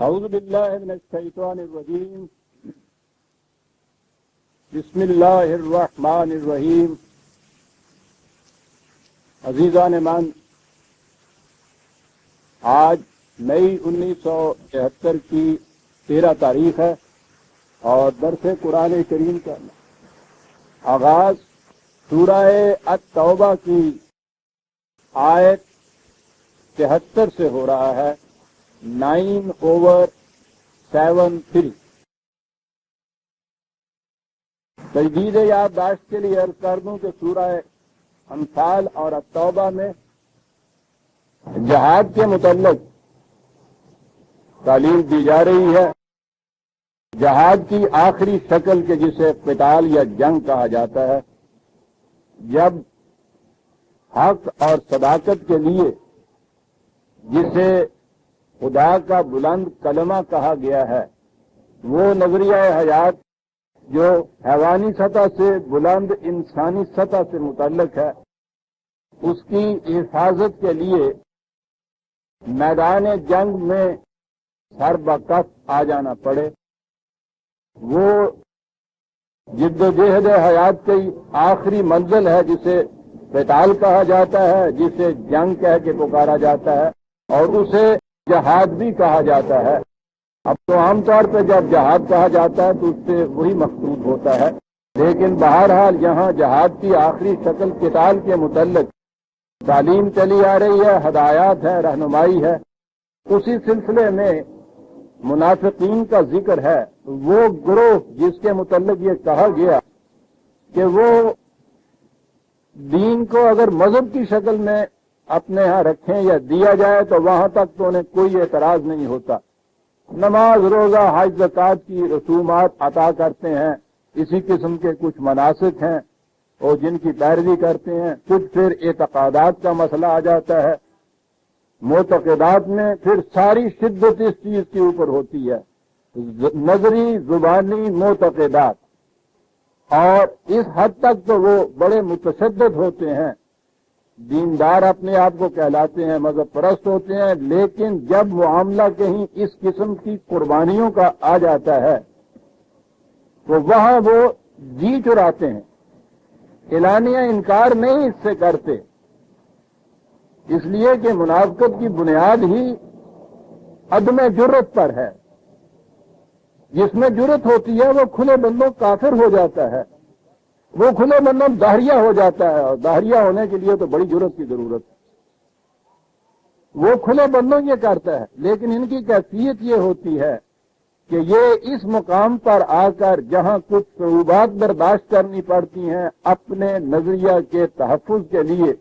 اعوذ باللہ من الشیطان الرجیم بسم اللہ الرحمن الرحیم۔ عزیزان من، آج مئی 1973 کی 13 تاریخ ہے اور درس قرآن کریم کا آغاز سورہ التوبہ کی آیت 73 سے ہو رہا ہے، 9/73۔ تجدید یادداشت کے لیے عرض کر دوں کہ سورہ انفال اور التوبہ میں جہاد کے متعلق تعلیم دی جا رہی ہے۔ جہاد کی آخری شکل کے جسے قتال یا جنگ کہا جاتا ہے، جب حق اور صداقت کے لیے جسے خدا کا بلند کلمہ کہا گیا ہے، وہ نظریہ حیات جو حیوانی سطح سے بلند انسانی سطح سے متعلق ہے، اس کی حفاظت کے لیے میدان جنگ میں سر بکف آ جانا پڑے۔ وہ جد و جہد حیات کی آخری منزل ہے جسے قتال کہا جاتا ہے، جسے جنگ کہہ کے پکارا جاتا ہے اور اسے جہاد بھی کہا جاتا ہے۔ اب تو عام طور پہ جب جہاد کہا جاتا ہے تو اس سے وہی مقصود ہوتا ہے، لیکن بہرحال یہاں جہاد کی آخری شکل قتال کے متعلق تعلیم چلی آ رہی ہے، ہدایات ہے، رہنمائی ہے۔ اسی سلسلے میں منافقین کا ذکر ہے، وہ گروہ جس کے متعلق یہ کہا گیا کہ وہ دین کو اگر مذہب کی شکل میں اپنے ہاں رکھیں یا دیا جائے تو وہاں تک تو انہیں کوئی اعتراض نہیں ہوتا۔ نماز، روزہ، حج، زکوٰۃ کی رسومات عطا کرتے ہیں، اسی قسم کے کچھ مناسک ہیں اور جن کی پیروی کرتے ہیں۔ کچھ پھر اعتقادات کا مسئلہ آ جاتا ہے، معتقدات میں پھر ساری شدت اس چیز کے اوپر ہوتی ہے، نظری زبانی معتقدات، اور اس حد تک تو وہ بڑے متشدد ہوتے ہیں، دیندار اپنے آپ کو کہلاتے ہیں، مذہب پرست ہوتے ہیں، لیکن جب معاملہ کہیں اس قسم کی قربانیوں کا آ جاتا ہے تو وہاں وہ جی چراتے ہیں، اعلانیہ انکار نہیں اس سے کرتے، اس لیے کہ منافقت کی بنیاد ہی عدم جرت پر ہے۔ جس میں جرت ہوتی ہے وہ کھلے بندوں کافر ہو جاتا ہے، وہ کھلے بندوں داہریہ ہو جاتا ہے، اور داہریہ ہونے کے لیے تو بڑی جرت کی ضرورت ہے۔ وہ کھلے بندوں یہ کرتا ہے، لیکن ان کی کیفیت یہ ہوتی ہے کہ یہ اس مقام پر آ کر جہاں کچھ صعوبات برداشت کرنی پڑتی ہیں اپنے نظریہ کے تحفظ کے لیے،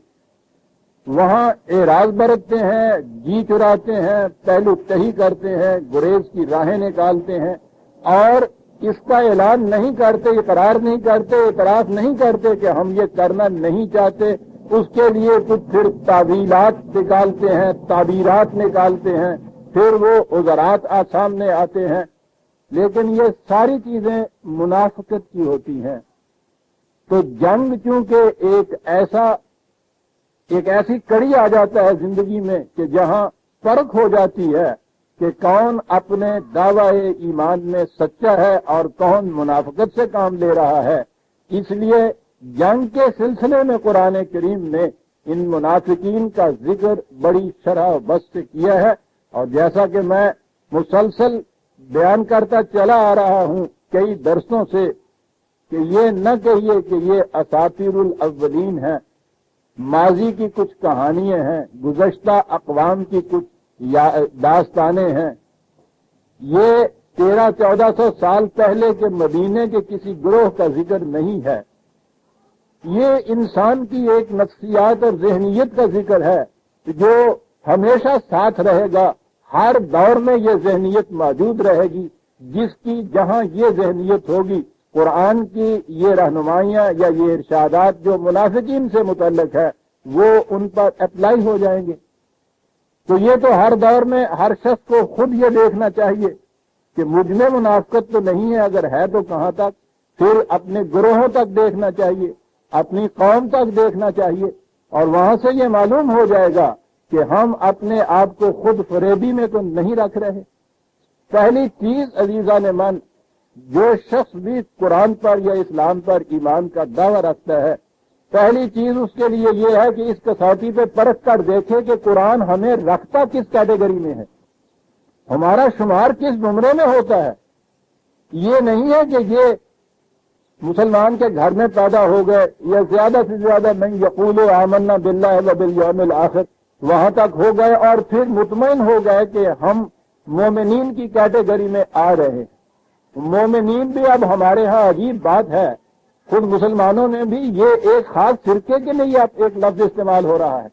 وہاں اعراض برتتے ہیں، جی چراتے ہیں، پہلو تہی کرتے ہیں، گریز کی راہیں نکالتے ہیں، اور اس کا اعلان نہیں کرتے، اقرار نہیں کرتے، اعتراف نہیں کرتے کہ ہم یہ کرنا نہیں چاہتے۔ اس کے لیے کچھ پھر تعویلات نکالتے ہیں، تعبیرات نکالتے ہیں، پھر وہ عذرات سامنے آتے ہیں، لیکن یہ ساری چیزیں منافقت کی ہوتی ہیں۔ تو جنگ چونکہ ایک ایسی کڑی آ جاتا ہے زندگی میں کہ جہاں فرق ہو جاتی ہے کہ کون اپنے دعوی ایمان میں سچا ہے اور کون منافقت سے کام لے رہا ہے، اس لیے جنگ کے سلسلے میں قرآن کریم نے ان منافقین کا ذکر بڑی شرح و بس سے کیا ہے، اور جیسا کہ میں مسلسل بیان کرتا چلا آ رہا ہوں کئی درسوں سے کہ یہ نہ کہیے کہ یہ اساطیر الاولین ہیں، ماضی کی کچھ کہانیاں ہیں، گزشتہ اقوام کی کچھ داستانیں ہیں، یہ 1300-1400 سال پہلے کے مدینے کے کسی گروہ کا ذکر نہیں ہے، یہ انسان کی ایک نفسیات اور ذہنیت کا ذکر ہے جو ہمیشہ ساتھ رہے گا، ہر دور میں یہ ذہنیت موجود رہے گی، جس کی جہاں یہ ذہنیت ہوگی قرآن کی یہ رہنمائیاں یا یہ ارشادات جو منافقین سے متعلق ہے وہ ان پر اپلائی ہو جائیں گے۔ تو یہ تو ہر دور میں ہر شخص کو خود یہ دیکھنا چاہیے کہ مجھ میں منافقت تو نہیں ہے، اگر ہے تو کہاں تک، پھر اپنے گروہوں تک دیکھنا چاہیے، اپنی قوم تک دیکھنا چاہیے، اور وہاں سے یہ معلوم ہو جائے گا کہ ہم اپنے آپ کو خود فریبی میں تو نہیں رکھ رہے، پہلی چیز عزیزان من، جو شخص بھی قرآن پر یا اسلام پر ایمان کا دعویٰ رکھتا ہے، پہلی چیز اس کے لیے یہ ہے کہ اس کسوٹی پہ پرکھ کر دیکھے کہ قرآن ہمیں رکھتا کس کیٹیگری میں ہے، ہمارا شمار کس زمرے میں ہوتا ہے۔ یہ نہیں ہے کہ یہ مسلمان کے گھر میں پیدا ہو گئے یا زیادہ سے زیادہ من یقول آمنا باللہ وبالیوم الآخر وہاں تک ہو گئے اور پھر مطمئن ہو گئے کہ ہم مومنین کی کیٹیگری میں آ رہے ہیں۔ مومنین بھی اب ہمارے ہاں عجیب بات ہے، خود مسلمانوں میں بھی یہ ایک خاص فرقے کے لیے اب ایک لفظ استعمال ہو رہا ہے،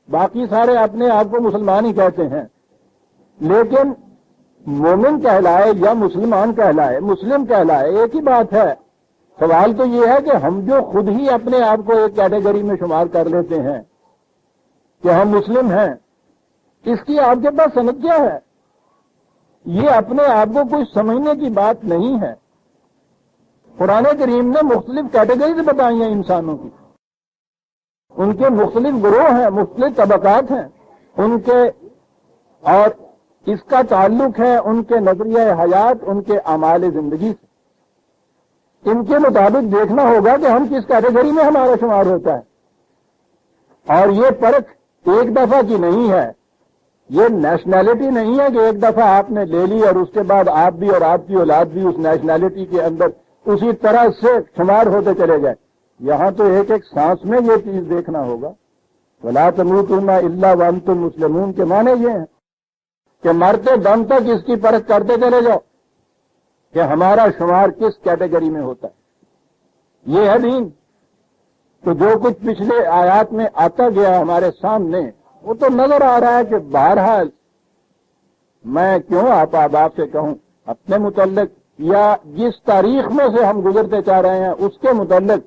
باقی سارے اپنے آپ کو مسلمان ہی کہتے ہیں، لیکن مومن کہلائے یا مسلمان کہلائے، مسلم کہلائے، ایک ہی بات ہے۔ سوال تو یہ ہے کہ ہم جو خود ہی اپنے آپ کو ایک کیٹیگری میں شمار کر لیتے ہیں کہ ہم مسلم ہیں، اس کی آپ کے پاس سند کیا ہے؟ یہ اپنے آپ کو کچھ سمجھنے کی بات نہیں ہے۔ قرآن کریم نے مختلف کیٹیگریز بتائی ہیں انسانوں کی، ان کے مختلف گروہ ہیں، مختلف طبقات ہیں ان کے، اور اس کا تعلق ہے ان کے نظریہ حیات، ان کے اعمال زندگی سے۔ ان کے مطابق دیکھنا ہوگا کہ ہم کس کیٹیگری میں ہمارا شمار ہوتا ہے، اور یہ پرکھ ایک دفعہ کی نہیں ہے، یہ نیشنلٹی نہیں ہے کہ ایک دفعہ آپ نے لے لی اور اس کے بعد آپ بھی اور آپ کی اولاد بھی اس نیشنلٹی کے اندر اسی طرح سے شمار ہوتے چلے جائیں۔ یہاں تو ایک ایک سانس میں یہ چیز دیکھنا ہوگا۔ وَلَا تَمُوتُنَّ إِلَّا وَأَنْتُم مُّسْلِمُونَ کے معنی یہ ہیں کہ مرتے دم تک اس کی پرکھ کرتے چلے جاؤ کہ ہمارا شمار کس کیٹیگری میں ہوتا ہے۔ یہ ہے دین۔ تو جو کچھ پچھلے آیات میں آتا گیا ہمارے سامنے، وہ تو نظر آ رہا ہے کہ بہرحال میں کیوں آپ سے کہوں اپنے متعلق یا جس تاریخ میں سے ہم گزرتے چاہ رہے ہیں اس کے متعلق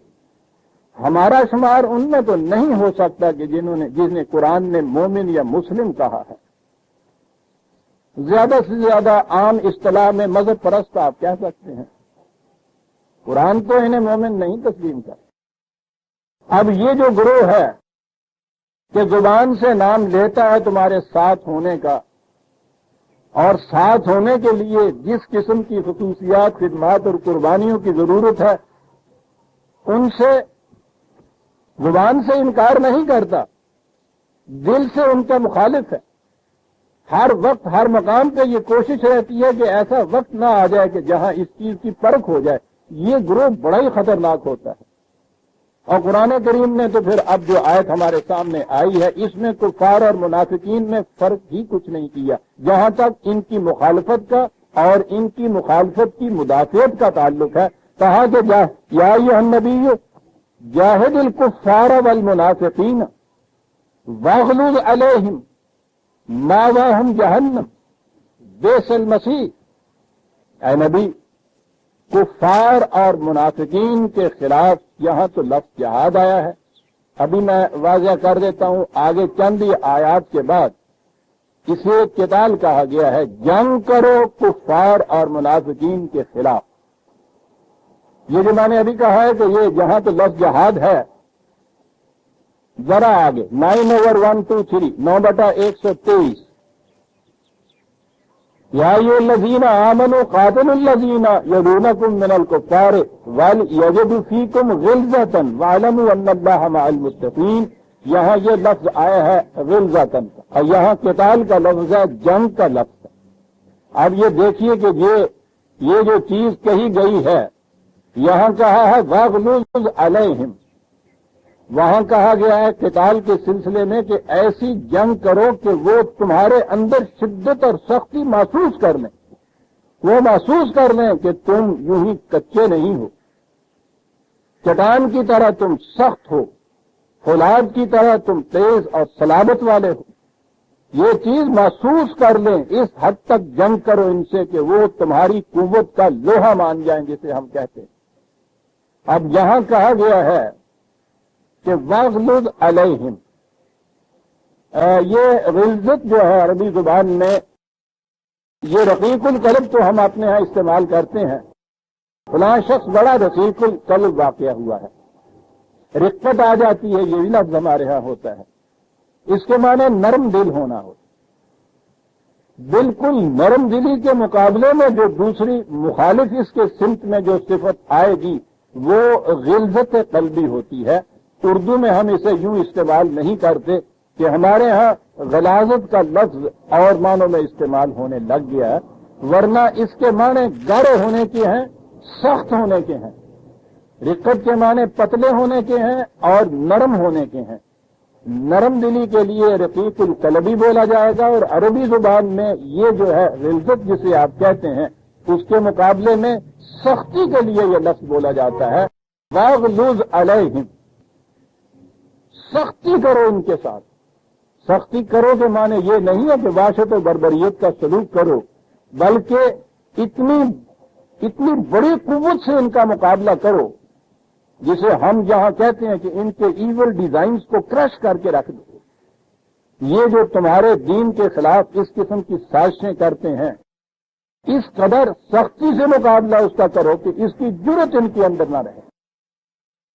ہمارا شمار ان میں تو نہیں ہو سکتا کہ جس نے قرآن نے مومن یا مسلم کہا ہے۔ زیادہ سے زیادہ عام اصطلاح میں مذہب پرست آپ کہہ سکتے ہیں، قرآن تو انہیں مومن نہیں تسلیم کرتا۔ اب یہ جو گروہ ہے کہ زبان سے نام لیتا ہے تمہارے ساتھ ہونے کا، اور ساتھ ہونے کے لیے جس قسم کی خصوصیات، خدمات اور قربانیوں کی ضرورت ہے ان سے زبان سے انکار نہیں کرتا، دل سے ان کا مخالف ہے۔ ہر وقت ہر مقام پہ یہ کوشش رہتی ہے کہ ایسا وقت نہ آ جائے کہ جہاں اس چیز کی پرکھ ہو جائے۔ یہ گروہ بڑا ہی خطرناک ہوتا ہے، اور قرآن کریم نے تو پھر اب جو آیت ہمارے سامنے آئی ہے اس میں کفار اور منافقین میں فرق ہی کچھ نہیں کیا، جہاں تک ان کی مخالفت کا اور ان کی مخالفت کی مدافعت کا تعلق ہے۔ کہا کہ یا ایھا النبی جاہد الکفار والمنافقین واغلظ علیہم مأواہم جہنم بئس المصیر۔ اے نبی، کفار اور منافقین کے خلاف یہاں تو لفظ جہاد آیا ہے، ابھی میں واضح کر دیتا ہوں، آگے چند ہی آیات کے بعد اسے قتال کہا گیا ہے، جنگ کرو کفار اور منافقین کے خلاف۔ یہ جو میں نے ابھی کہا ہے کہ یہ جہاں تو لفظ جہاد ہے، ذرا آگے 9/123 9/123 یا ایھا الذین آمنوا قاتلوا الذین یلونکم من الکفار ولیجدوا فیکم غلظۃ واعلموا ان اللہ مع المتقین۔ یہاں یہ لفظ آیا ہے غلظۃ، اور یہاں قتال کا لفظ ہے، جنگ کا لفظ ہے۔ اب یہ دیکھیے کہ یہ جو چیز کہی گئی ہے، یہاں کہا ہے واغلظ علیہم، وہاں کہا گیا ہے قتال کے سلسلے میں کہ ایسی جنگ کرو کہ وہ تمہارے اندر شدت اور سختی محسوس کر لیں، وہ محسوس کر لیں کہ تم یوں ہی کچے نہیں ہو، چٹان کی طرح تم سخت ہو، فولاد کی طرح تم تیز اور صلابت والے ہو۔ یہ چیز محسوس کر لیں، اس حد تک جنگ کرو ان سے کہ وہ تمہاری قوت کا لوہا مان جائیں جسے ہم کہتے ہیں۔ اب یہاں کہا گیا ہے کہ واغلظ علیہم، یہ غلظت جو ہے عربی زبان میں، یہ رقیق القلب تو ہم اپنے ہاں استعمال کرتے ہیں، فلاں شخص بڑا رقیق القلب واقع ہوا ہے، رقت آ جاتی ہے، یہ بھی لفظ ہمارے ہاں ہوتا ہے، اس کے معنی نرم دل ہونا ہوتا۔ بالکل نرم دلی کے مقابلے میں جو دوسری مخالف اس کے سمت میں جو صفت آئے گی وہ غلظت قلبی ہوتی ہے۔ اردو میں ہم اسے یوں استعمال نہیں کرتے کہ ہمارے ہاں غلاظت کا لفظ اور معنوں میں استعمال ہونے لگ گیا ہے، ورنہ اس کے معنی گاڑے ہونے کے ہیں، سخت ہونے کے ہیں۔ رقت کے معنی پتلے ہونے کے ہیں اور نرم ہونے کے ہیں۔ نرم دلی کے لیے رقیق القلبی بولا جائے گا، اور عربی زبان میں یہ جو ہے غلظت جسے آپ کہتے ہیں اس کے مقابلے میں سختی کے لیے یہ لفظ بولا جاتا ہے، واغلظ علیہم، سختی کرو ان کے ساتھ۔ سختی کرو کے معنی یہ نہیں ہے کہ وحشت و بربریت کا سلوک کرو، بلکہ اتنی بڑی قوت سے ان کا مقابلہ کرو جسے ہم یہاں کہتے ہیں کہ ان کے ایول ڈیزائنز کو کرش کر کے رکھ دو۔ یہ جو تمہارے دین کے خلاف اس قسم کی سازشیں کرتے ہیں، اس قدر سختی سے مقابلہ اس کا کرو کہ اس کی جرت ان کے اندر نہ رہے،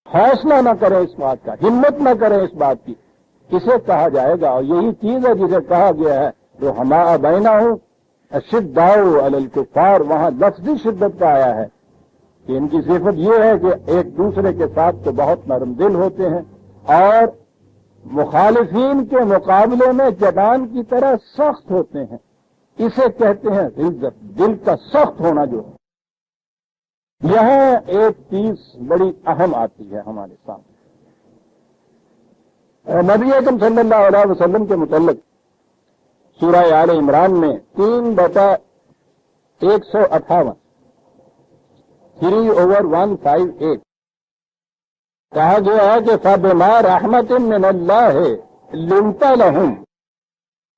حوصلہ نہ کریں اس بات کا، ہمت نہ کریں اس بات کی۔ کسے کہا جائے گا؟ اور یہی چیز ہے جسے کہا گیا ہے جو ہمارا بینا ہوں اشداء علی الکفار، وہاں لفظی شدت کا آیا ہے کہ ان کی صفت یہ ہے کہ ایک دوسرے کے ساتھ تو بہت نرم دل ہوتے ہیں اور مخالفین کے مقابلے میں چٹان کی طرح سخت ہوتے ہیں۔ اسے کہتے ہیں غلظت، دل کا سخت ہونا جو ہے۔ یہاں ایک چیز بڑی اہم آتی ہے ہمارے سامنے۔ نبی اکرم صلی اللہ علیہ وسلم کے متعلق سورہ آل عمران میں 3/158 3/158 کہا گیا ہے کہ فَبِمَا رَحْمَةٍ مِّنَ اللَّهِ لِنتَ لَهُمْ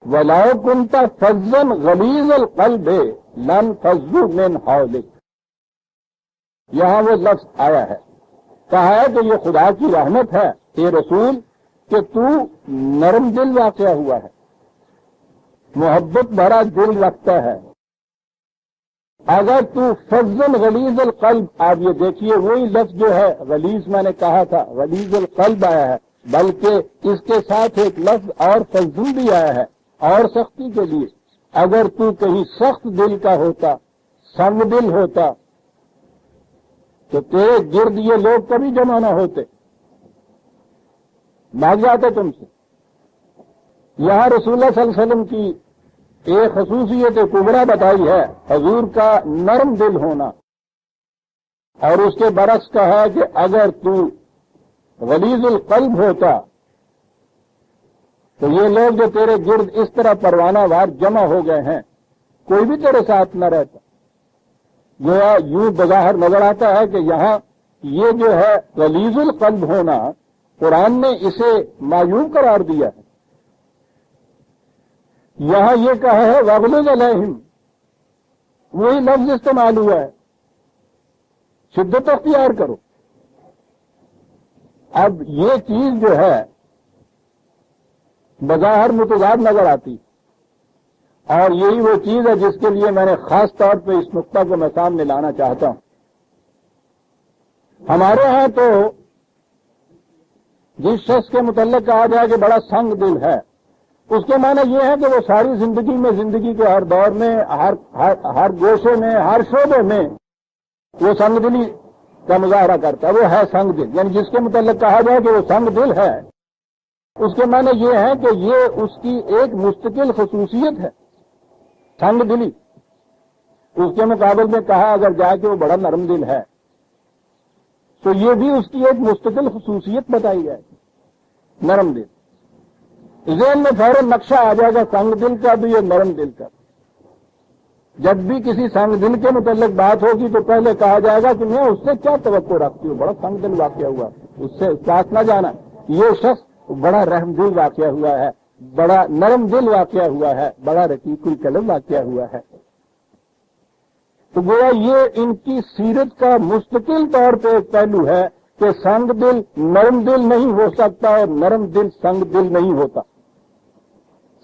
وَلَوْ كُنْتَ فَظًّا غَلِيظَ الْقَلْبِ لَانفَضُّوا مِنْ حَوْلِكَ۔ یہاں وہ لفظ آیا ہے، کہا ہے کہ یہ خدا کی رحمت ہے اے رسول کہ تو نرم دل واقع ہوا ہے، محبت بھرا دل رکھتا ہے۔ اگر تو فظًا غلیظ القلب، آپ یہ دیکھیے وہی لفظ جو ہے غلیظ میں نے کہا تھا، غلیظ القلب آیا ہے، بلکہ اس کے ساتھ ایک لفظ اور فظًا بھی آیا ہے اور سختی کے لیے۔ اگر تو کہیں سخت دل کا ہوتا، سنگ دل ہوتا، تو تیرے گرد یہ لوگ کبھی جمع نہ ہوتے، بھاگ جاتے تم سے۔ یہاں رسول اللہ صلی اللہ علیہ وسلم کی ایک خصوصیت کبریٰ بتائی ہے، حضور کا نرم دل ہونا، اور اس کے برعکس کہا کہ اگر تو غلیظ القلب ہوتا تو یہ لوگ جو تیرے گرد اس طرح پروانہ وار جمع ہو گئے ہیں کوئی بھی تیرے ساتھ نہ رہتا۔ گویا یوں بظاہر نظر آتا ہے کہ یہاں یہ جو ہے غلیظ القلب ہونا، قرآن نے اسے معیوب قرار دیا ہے۔ یہاں یہ کہا ہے وَاغْلُظْ عَلَيْهِمْ، وہی لفظ استعمال ہوا ہے، شدت اختیار کرو۔ اب یہ چیز جو ہے بظاہر متضاد نظر آتی، اور یہی وہ چیز ہے جس کے لیے میں نے خاص طور پہ اس نقطہ کو میں سامنے لانا چاہتا ہوں۔ ہمارے ہاں تو جس شخص کے متعلق کہا جائے کہ بڑا سنگ دل ہے، اس کے معنی یہ ہے کہ وہ ساری زندگی میں، زندگی کے ہر دور میں، ہر گوشے میں، ہر شعبے میں وہ سنگ دلی کا مظاہرہ کرتا ہے، وہ ہے سنگ دل۔ یعنی جس کے متعلق کہا جائے کہ وہ سنگ دل ہے، اس کے معنی یہ ہے کہ یہ اس کی ایک مستقل خصوصیت ہے، سنگ دلی۔ اس کے مقابل میں کہا اگر جائے کہ وہ بڑا نرم دل ہے تو یہ بھی اس کی ایک مستقل خصوصیت بتائی جائے گی، نرم دل۔ ذہن میں فوراً نقشہ آ جائے گا سنگ دل کا بھی اور نرم دل کا۔ جب بھی کسی سنگ دل کے متعلق بات ہوگی تو پہلے کہا جائے گا کہ میں اس سے کیا توقع رکھتی ہوں، بڑا سنگ دل واقع ہوا، اس سے ساتھ نہ جانا۔ یہ شخص بڑا رحم دل واقع ہوا ہے، بڑا نرم دل واقع ہوا ہے، بڑا رقیق القلب واقع ہوا ہے۔ تو گویا یہ ان کی سیرت کا مستقل طور پہ ایک پہلو ہے کہ سنگ دل نرم دل نہیں ہو سکتا اور نرم دل سنگ دل نہیں ہوتا۔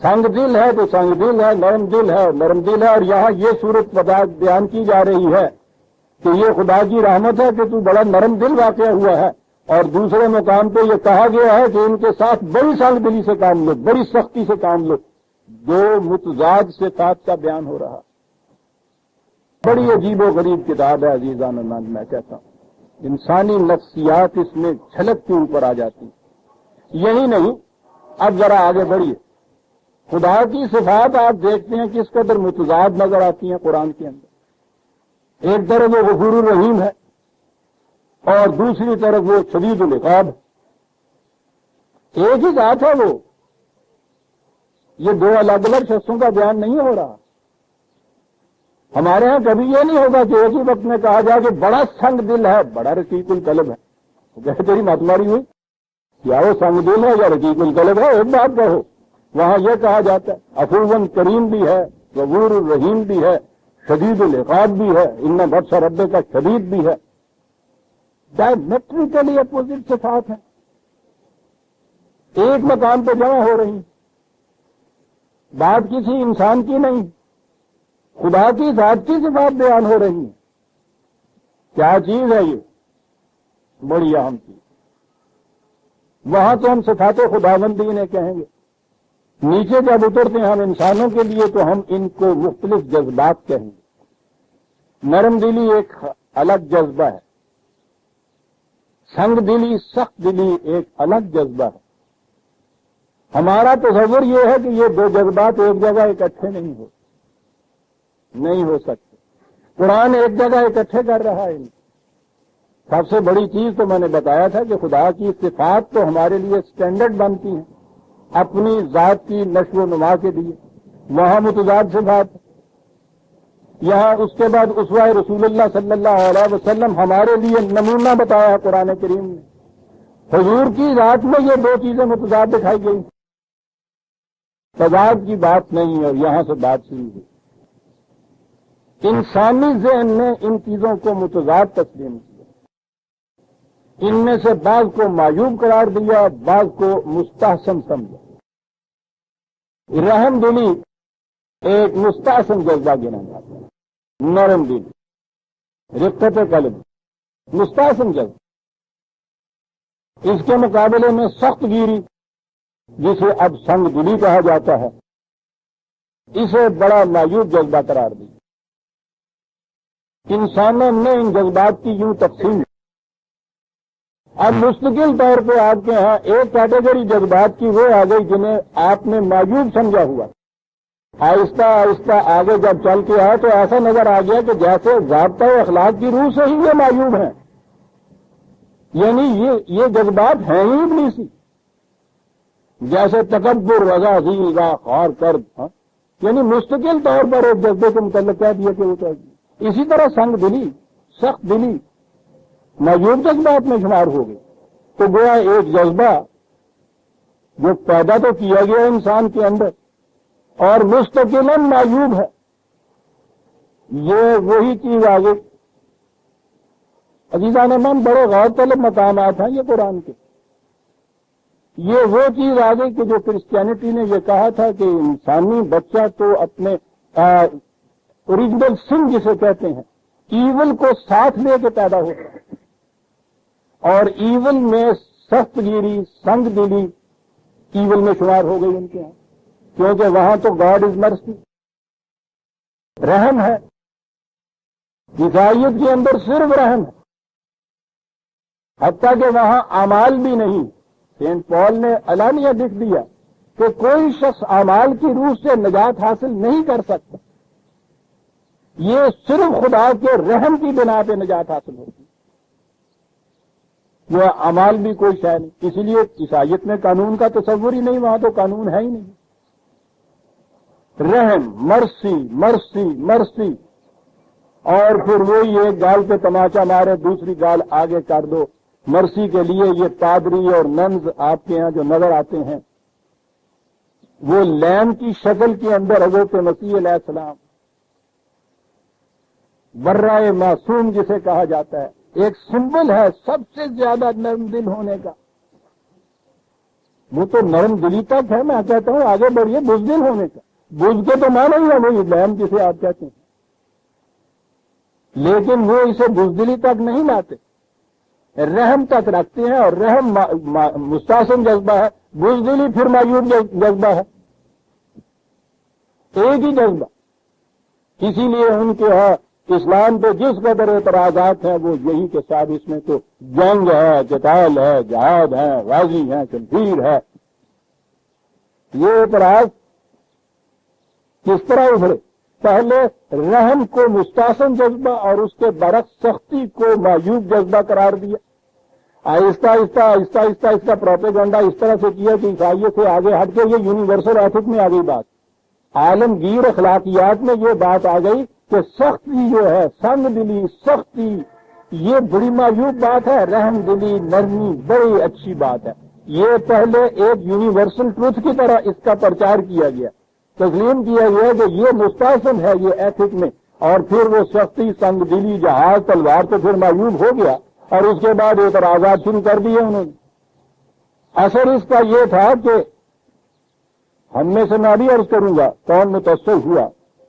سنگ دل ہے تو سنگ دل ہے، نرم دل ہے اور نرم دل ہے۔ اور یہاں یہ صورت بیان کی جا رہی ہے کہ یہ خدا کی رحمت ہے کہ تو بڑا نرم دل واقع ہوا ہے، اور دوسرے مقام پہ یہ کہا گیا ہے کہ ان کے ساتھ بڑی سنگ دلی سے کام لو، بڑی سختی سے کام لو، دو متضاد صفات کا بیان ہو رہا. بڑی عجیب و غریب کتاب ہے عزیزان، میں کہتا ہوں انسانی نفسیات اس میں جھلک کے اوپر آ جاتی. یہی نہیں، اب ذرا آگے بڑھیے. خدا کی صفات آپ دیکھتے ہیں کس قدر متضاد نظر آتی ہیں قرآن کے اندر. ایک طرف وہ غفور الرحیم ہے اور دوسری طرف وہ شدید العقاب ہے. ایک ہی ذات ہے وہ. یہ دو الگ الگ شخصوں کا بیان نہیں ہو رہا. ہمارے ہاں کبھی یہ نہیں ہوگا کہ ایک ہی وقت میں کہا جائے کہ بڑا سنگ دل ہے، بڑا رقیق القلب ہے. کہتے تیری مت ماری ہوئی، کیا وہ سنگ دل ہے یا رقیق القلب ہے؟ ایک بات کہو. وہاں یہ کہا جاتا ہے عفو کریم بھی ہے، غفور الرحیم بھی ہے، شدید العقاب بھی ہے، ان بطش رب کا شدید بھی ہے. ڈائمیٹریکلی اپوزٹ صفات ہیں، ایک مقام پہ جمع ہو رہی. بات کسی انسان کی نہیں، خدا کی ذات کی صفات بیان ہو رہی ہیں. کیا چیز ہے یہ؟ بڑی اہم چیز. وہاں تو ہم صفات خداوندی انہیں کہیں گے. نیچے جب اترتے ہیں ہم انسانوں کے لیے تو ہم ان کو مختلف جذبات کہیں گے. نرم دلی ایک الگ جذبہ ہے، سنگ دلی سخت دلی ایک الگ جذبہ ہے. ہمارا تصور یہ ہے کہ یہ دو جذبات ایک جگہ اکٹھے نہیں ہو سکتے. قرآن ایک جگہ اکٹھے کر رہا ہے. سب سے بڑی چیز تو میں نے بتایا تھا کہ خدا کی صفات تو ہمارے لیے سٹینڈرڈ بنتی ہیں اپنی ذات کی نشو و نما کے لیے. وہاں متضاد صفات، یہاں اس کے بعد اسوہ رسول اللہ صلی اللہ علیہ وسلم ہمارے لیے نمونہ بتایا ہے قرآن کریم نے. حضور کی ذات میں یہ دو چیزیں متضاد دکھائی گئی. تضاد کی بات نہیں، اور یہاں سے بات شروع ہوئی. انسانی ذہن نے ان چیزوں کو متضاد تسلیم کیا. ان میں سے بعض کو معیوب قرار دیا، بعض کو مستحسن سمجھا. رحم دلی ایک مستحسن جذبہ گنا جاتا ہے. نرم دل، رقت قلب، مستحسن جذبہ. اس کے مقابلے میں سخت گیری، جسے اب سنگ دلی کہا جاتا ہے، اسے بڑا معیوب جذبہ قرار دیا. انسانوں نے ان جذبات کی یوں تقسیم. اب مستقل طور پہ آپ کے ہاں ایک کیٹیگری جذبات کی وہ آ گئی جنہیں آپ نے معیوب سمجھا ہوا. آہستہ آہستہ آگے جب چل کے آئے تو ایسا نظر آ گیا کہ جیسے ضابطہ اخلاق کی روح سے ہی یہ معیوب ہیں. یعنی یہ جذبات ہیں ہی ابلیسی. جیسے تکبر، رضا، غیظ، خار، کرد، یعنی مستقل طور پر ایک جذبے کو متعلق کہہ دیا کہ وہ چاہیے. اسی طرح سنگ دلی، سخت دلی معیوب جذبات میں شمار ہو گئے. تو گویا ایک جذبہ جو پیدا تو کیا گیا انسان کے اندر اور مستقلاً معیوب ہے، یہ وہی چیز آ گئی. عزیزان من، بڑے غور طلب مقامات ہیں یہ قرآن کے. یہ وہ چیز آ گئی کہ جو کرسچینٹی نے یہ کہا تھا کہ انسانی بچہ تو اپنے اوریجنل سن جسے کہتے ہیں، ایول کو ساتھ لے کے پیدا ہوتا ہے. اور ایول میں سخت گیری، سنگ دلی ایول میں شمار ہو گئی ان کے یہاں، کیونکہ وہاں تو گاڈ از مرسی، رحم ہے. عیسائیت کے اندر صرف رحم ہے، حتیٰ کہ وہاں اعمال بھی نہیں. سینٹ پال نے اعلانیہ لکھ دیا کہ کوئی شخص اعمال کی روح سے نجات حاصل نہیں کر سکتا. یہ صرف خدا کے رحم کی بنا پہ نجات حاصل ہوتی. وہ اعمال بھی کوئی شے نہیں. اسی لیے عیسائیت میں قانون کا تصور ہی نہیں، وہاں تو قانون ہے ہی نہیں. رحم، مرسی مرسی مرسی. اور پھر وہی ایک گال پہ تماچا مارے، دوسری گال آگے کر دو. مرسی کے لیے یہ پادری اور ننز آپ کے ہاں جو نظر آتے ہیں، وہ لیم کی شکل کے اندر حضرت مسیح علیہ السلام، برائے معصوم جسے کہا جاتا ہے، ایک سمبل ہے سب سے زیادہ نرم دل ہونے کا. وہ تو نرم دلی تک ہے. میں کہتا ہوں آگے بڑھیے بزدل ہونے کا. بز کے تو مانا ہی ہے وہی لیم جسے آپ کہتے ہیں، لیکن وہ اسے بزدلی تک نہیں لاتے، رحم تک رکھتے ہیں. اور رحم مستحسن جذبہ ہے، بزدلی پھر معیوب جذبہ ہے. ایک ہی جذبہ. اسی لیے ان کے ہاں اسلام پہ جس قدر اعتراضات ہیں وہ یہی کہ صاحب اس میں تو جنگ ہے، قتال ہے، جہاد ہے، غازی ہے، شمشیر ہے. یہ اعتراض کس طرح ابھرے؟ پہلے رحم کو مستحسن جذبہ اور اس کے برعکس سختی کو معیوب جذبہ قرار دیا. آہستہ آہستہ آہستہ آہستہ اس کا پروپیگنڈا اس طرح سے کیا کہ عیسائیت سے آگے ہٹ کے یہ یونیورسل ایتھک میں آ گئی بات. عالمگیر اخلاقیات میں یہ بات آ گئی کہ سختی جو ہے، سنگ دلی، سختی، یہ بڑی معیوب بات ہے. رحم دلی، نرمی بڑی اچھی بات ہے. یہ پہلے ایک یونیورسل ٹروتھ کی طرح اس کا پرچار کیا گیا، تسلیم کیا گیا کہ یہ مستحسن ہے یہ ایتھک میں. اور پھر وہ سختی، سنگ دلی، جہاز، تلوار تو پھر معیوب ہو گیا اور اس کے بعد اعتراضات شروع کر دیے انہوں نے. اثر اس کا یہ تھا کہ ہم میں سے میں بھی عرض کروں گا کون متاثر ہوا.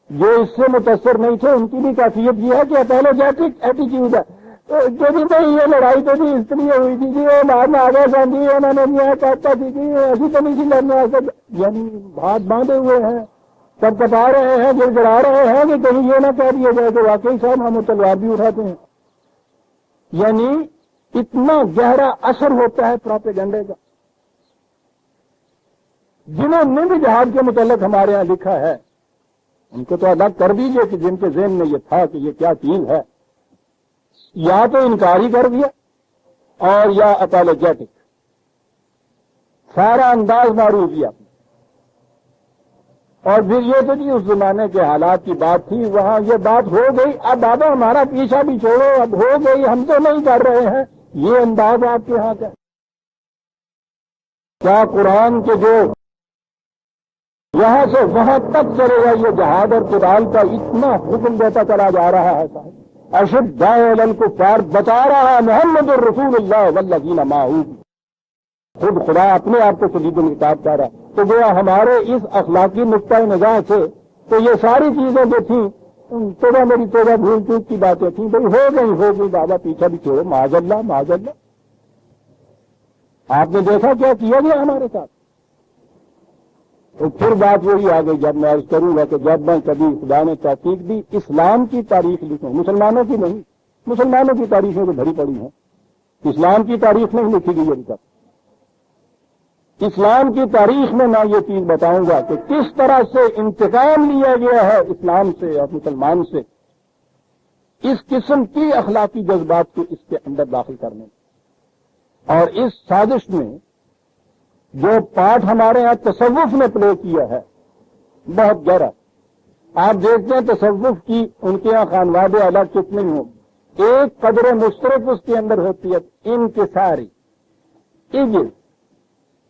جو اس سے متاثر نہیں تھے ان کی بھی کیفیت یہ ہے کہ اپولوجیٹک ایٹیچیوڈ ہے. جو بھی بھائی یہ لڑائی تو بھی اس لیے ہوئی تھی کہ وہ بعد میں آگے گاندھی انہوں نے یہ کہتا تھی کہ ایسی تو نہیں تھی لڑنے واسطے، یعنی ہاتھ باندھے ہوئے ہیں، سب کٹا رہے ہیں، گڑ گڑا رہے ہیں کہ کہیں یہ نہ کہہ دیا جائے کہ واقعی صاحب ہم تلوار بھی اٹھاتے ہیں. یعنی اتنا گہرا اثر ہوتا ہے پروپیگنڈے کا. جنہوں نے بھی جہاد کے متعلق ہمارے ہاں لکھا ہے ان کو تو الگ کر دیجئے کہ جن کے ذہن میں یہ تھا کہ یہ کیا چیز ہے، یا تو انکار ہی کر دیا اور یا اپولوجیٹک، سارا انداز معروف کیا. اور پھر یہ تو جی اس زمانے کے حالات کی بات تھی، وہاں یہ بات ہو گئی، اب بابا ہمارا پیچھا بھی چھوڑو، اب ہو گئی، ہم تو نہیں کر رہے ہیں. یہ انداز آپ کے ہاں کا کیا؟ قرآن کے جو یہاں سے وہاں تک چلے گا یہ جہاد اور قتال کا اتنا حکم دیتا چلا جا رہا ہے صاحب. اشداء علی الکفار بتا رہا ہے محمد الرسول اللہ والذین معہ. خود خدا اپنے آپ کو شدید العقاب کہہ رہا ہے. تو گویا ہمارے اس اخلاقی نقطۂ نظر سے تو یہ ساری چیزیں جو تھیں توبہ میری توبہ بھول چوک کی باتیں تھیں، بھائی ہو گئی بابا پیچھا بھی چھوڑو، معاذ اللہ معاذ اللہ. آپ نے دیکھا کیا کیا گیا ہمارے ساتھ. تو پھر بات وہی آ گئی جب میں عرض کروں گا کہ جب میں کبھی خدا نے توفیق دی اسلام کی تاریخ لکھوں، مسلمانوں کی نہیں، مسلمانوں کی تاریخیں تو بھری پڑی ہیں، اسلام کی تاریخ نہیں لکھی گئی ابھی تک. اسلام کی تاریخ میں میں یہ چیز بتاؤں گا کہ کس طرح سے انتقام لیا گیا ہے اسلام سے اور مسلمان سے اس قسم کی اخلاقی جذبات کو اس کے اندر داخل کرنے. اور اس سازش میں جو پارٹ ہمارے یہاں تصوف نے پلے کیا ہے بہت گہرا. آپ دیکھتے ہیں تصوف کی ان کے یہاں خانوادے الگ کتنے ہوں، ایک قدر مشترک اس کے اندر ہوتی ہے، انکساری، عجز،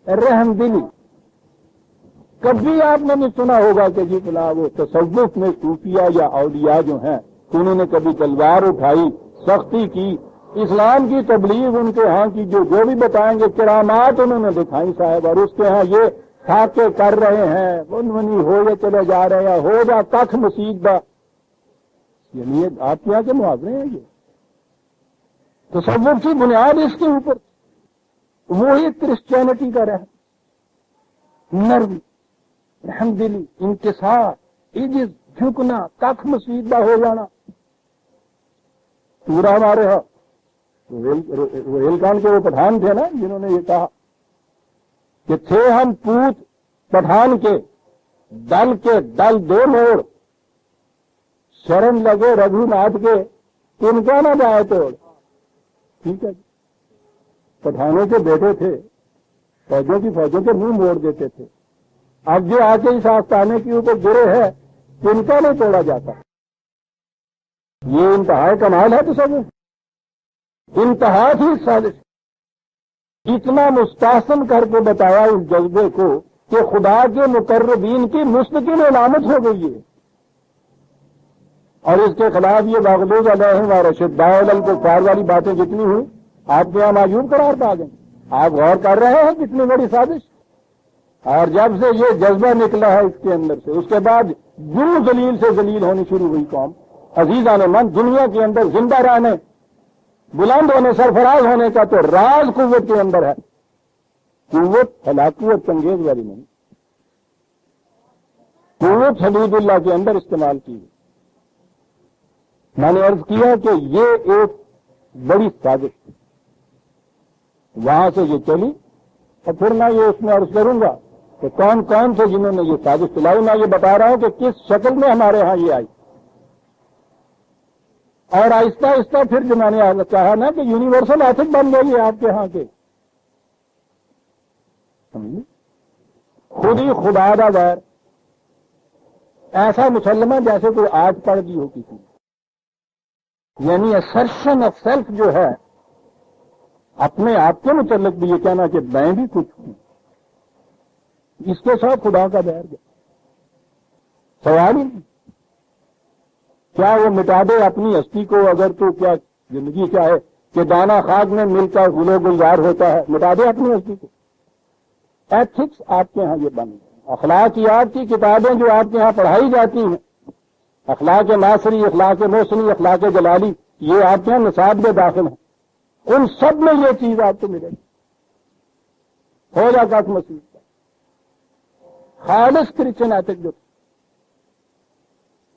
رحم دلی. کبھی آپ نے نہیں سنا ہوگا کہ جی فلاں وہ تصوف میں صوفیہ یا اولیاء جو ہیں انہوں نے کبھی تلوار اٹھائی، سختی کی، اسلام کی تبلیغ ان کے ہاں کی جو بھی بتائیں گے کرامات انہوں نے دکھائی صاحب، اور اس کے ہاں یہ ٹھاکے کر رہے ہیں، منی ہو یا چلے جا رہے ہیں، ہو جا کخ مسیدہ. یعنی آپ کے یہاں کے محاورے ہیں یہ. تصوف کی بنیاد اس کے اوپر وہی کرسچینٹی کا نرم، رحم دلی، انکسار، عجز، جھکنا، کخ مسیدہ ہو جانا. پورا ہمارے ہاں روہیلکان کے وہ پٹھان تھے نا جنہوں نے یہ کہا کہ تھے ہم پوت پٹھان کے دل دو موڑ، شرم لگے رگھو ناتھ کے ان کا نہ جائے توڑ. ٹھیک ہے، پٹھانوں کے بیٹے تھے، فوجوں کے منہ موڑ دیتے تھے. اب جو آ کے اس آستانے کے اوپر گرے ہے ان کا نہیں توڑا جاتا. یہ انتہائی کمال ہے. تو سب انتہا ہی سازش، اتنا مستحسن کر کے بتایا اس جذبے کو کہ خدا کے مقربین کی مستقل علامت ہو گئی ہے. اور اس کے خلاف یہ مغلوب علیہم اور اشداء علی الکفار والی باتیں جتنی ہوئی آپ کے یہاں معیوب قرار پا گئے. آپ غور کر رہے ہیں کتنی بڑی سازش. اور جب سے یہ جذبہ نکلا ہے اس کے اندر سے، اس کے بعد جو ذلیل سے ذلیل ہونی شروع ہوئی قوم. عزیزان من، دنیا کے اندر زندہ رہنے، بلند ہونے، سرفراز ہونے کا تو راز قوت کے اندر ہے. قوت ہلاکت چنگیز والی نہیں. قوت حدود اللہ کے اندر استعمال کی. میں نے عرض کیا کہ یہ ایک بڑی سازش تھی. وہاں سے یہ چلی اور پھر میں یہ اس میں عرض کروں گا کہ کون کون تھے جنہوں نے یہ سازش چلائی. میں یہ بتا رہا ہوں کہ کس شکل میں ہمارے ہاں یہ آئی. اور آہستہ آہستہ پھر جو میں نے کہا نا کہ یونیورسل ایتھک بن گئی ہے آپ کے ہاں کے. خود ہی خدا دا غیر، ایسا مسلمہ جیسے کوئی آج پڑھ دی ہو کسی. یعنی اسرشن آف سیلف جو ہے اپنے آپ کے متعلق بھی یہ کہنا کہ میں بھی کچھ ہوں، اس کے ساتھ خدا کا بیر گیا. سوال ہی نہیں. کیا وہ مٹا دے اپنی ہستی کو؟ اگر تو کیا زندگی چاہے کہ دانا خاک میں مل کر گل و گلزار ہوتا ہے، مٹا دے اپنی ہستی کو. ایتھکس آپ کے ہاں یہ بن گئے. اخلاقیات کی کتابیں جو آپ کے ہاں پڑھائی جاتی ہیں، اخلاق ناصری، اخلاق محسنی، اخلاق جلالی، یہ آپ کے ہاں نصاب میں داخل ہیں. ان سب میں یہ چیز آپ کو ملے گی. ہو جا کا مسیح خالص کرسچن ایتھک جو.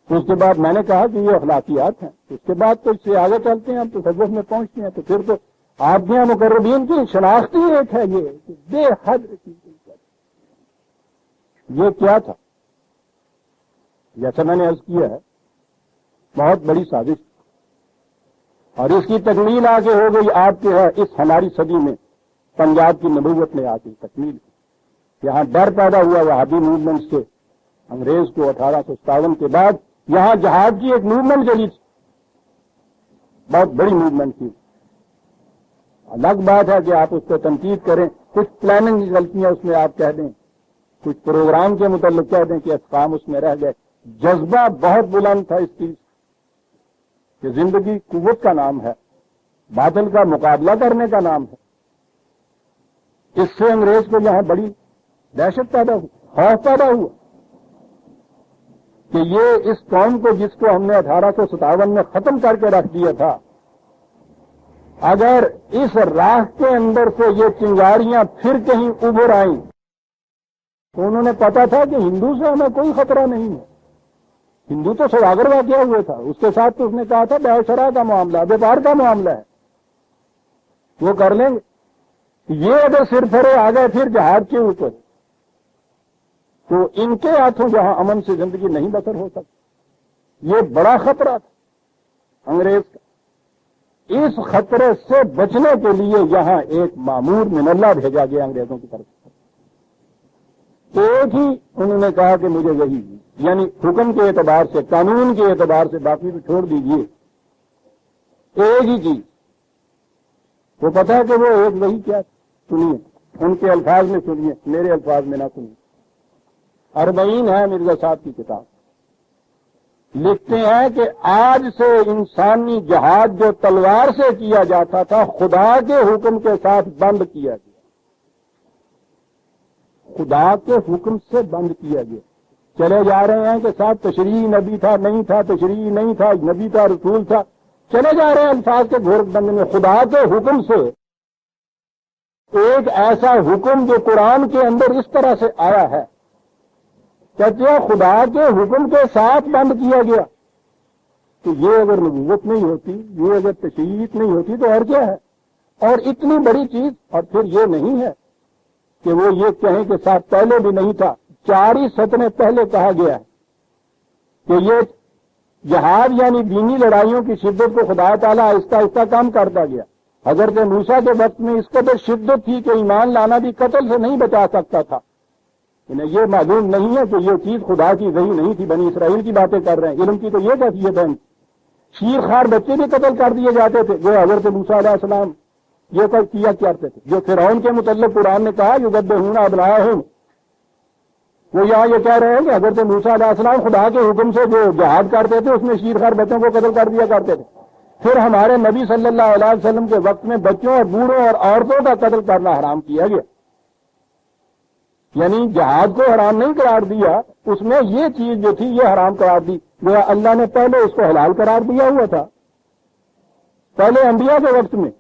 اس کے بعد میں نے کہا کہ یہ اخلاقیات ہیں. اس کے بعد تو اس سے آگے چلتے ہیں، ہم تصوف میں پہنچتے ہیں، تو پھر تو آپ کے یہاں مقربین کی شناختی ایک ہے یہ کہ بے حد. یہ کیا تھا؟ جیسا میں نے عرض کیا ہے بہت بڑی سازش، اور اس کی تکمیل آگے ہو گئی آپ کے ہے اس ہماری صدی میں. پنجاب کی نبوت میں آ گئی تکمیل. یہاں ڈر پیدا ہوا وہابی موومنٹ سے. انگریز کو 1857 کے بعد یہاں جہاد کی ایک موومنٹ چلی تھی، بہت بڑی موومنٹ تھی. الگ بات ہے کہ آپ اس کو تنقید کریں، کچھ پلاننگ کی غلطیاں اس میں آپ کہہ دیں، کچھ پروگرام کے متعلق کہہ دیں کہ احکام اس میں رہ گئے. جذبہ بہت بلند تھا اس چیز کہ زندگی قوت کا نام ہے، باطل کا مقابلہ کرنے کا نام ہے. اس سے انگریز کو یہاں بڑی دہشت پیدا ہوئی، خوف پیدا ہوا کہ یہ اس قوم کو جس کو ہم نے 1857 میں ختم کر کے رکھ دیا تھا، اگر اس راہ کے اندر سے یہ چنگاریاں پھر کہیں ابھر آئیں تو انہوں نے پتا تھا کہ ہندو سے ہمیں کوئی خطرہ نہیں ہے. ہندو تو سوداگر واقعہ ہوئے تھا، اس کے ساتھ تو اس نے کہا تھا بے شرح کا معاملہ، بیپار کا معاملہ ہے، وہ کر لیں گے. یہ اگر سر پھرے آ گئے پھر جہاد کے اوپر تو ان کے ہاتھوں جہاں امن سے زندگی نہیں بسر ہو سکتی. یہ بڑا خطرہ تھا انگریز کا. اس خطرے سے بچنے کے لیے یہاں ایک مامور من اللہ بھیجا گیا انگریزوں کی طرف. ایک ہی انہوں نے کہا کہ مجھے وہی، یعنی حکم کے اعتبار سے، قانون کے اعتبار سے، باقی تو چھوڑ دیجیے، ایک ہی چیز وہ پتا ہے کہ وہ ایک وہی کیا. سنیے ان کے الفاظ میں، سنیے میرے الفاظ میں نہ سنیے. 40 ہے مرزا صاحب کی کتاب. لکھتے ہیں کہ آج سے انسانی جہاد جو تلوار سے کیا جاتا تھا خدا کے حکم کے ساتھ بند کیا گیا. خدا کے حکم سے بند کیا گیا. چلے جا رہے ہیں کہ صاحب تشریعی نبی تھا، نہیں تھا، تشریعی نہیں تھا، نبی تھا، رسول تھا، چلے جا رہے ہیں الفاظ کے گھورک بند میں. خدا کے حکم سے ایک ایسا حکم جو قرآن کے اندر اس طرح سے آیا ہے، کہتے ہیں خدا کے حکم کے ساتھ بند کیا گیا. تو یہ اگر نبوت نہیں ہوتی، یہ اگر تشریعیت نہیں ہوتی تو اور کیا ہے؟ اور اتنی بڑی چیز. اور پھر یہ نہیں ہے کہ وہ یہ کہیں کہ صاحب پہلے بھی نہیں تھا. 4 ہی سطریں پہلے کہا گیا ہے کہ یہ جہاد یعنی دینی لڑائیوں کی شدت کو خدا تعالیٰ آہستہ آہستہ کم کرتا گیا. حضرت موسیٰ کے وقت میں اس قدر شدت تھی کہ ایمان لانا بھی قتل سے نہیں بچا سکتا تھا. انہیں یہ معلوم نہیں ہے کہ یہ چیز خدا کی وحی نہیں تھی. بنی اسرائیل کی باتیں کر رہے ہیں. علم کی تو یہ کیفیت ہے. شیر خار بچے بھی قتل کر دیے جاتے تھے جو حضرت موسیٰ علیہ السلام یہ کیا کرتے تھے. جو فرعون کے متعلق قرآن نے کہا یذبحون ابناءہم، وہ یہاں یہ کہہ رہے ہیں کہ حضرت موسیٰ علیہ السلام خدا کے حکم سے جو جہاد کرتے تھے اس میں شیر خار بچوں کو قتل کر دیا کرتے تھے. پھر ہمارے نبی صلی اللہ علیہ وسلم کے وقت میں بچوں اور بوڑھوں اور عورتوں کا قتل کرنا حرام کیا گیا. یعنی جہاد کو حرام نہیں قرار دیا، اس میں یہ چیز جو تھی یہ حرام قرار دی. جو اللہ نے پہلے اس کو حلال قرار دیا ہوا تھا. پہلے انبیاء کے وقت میں،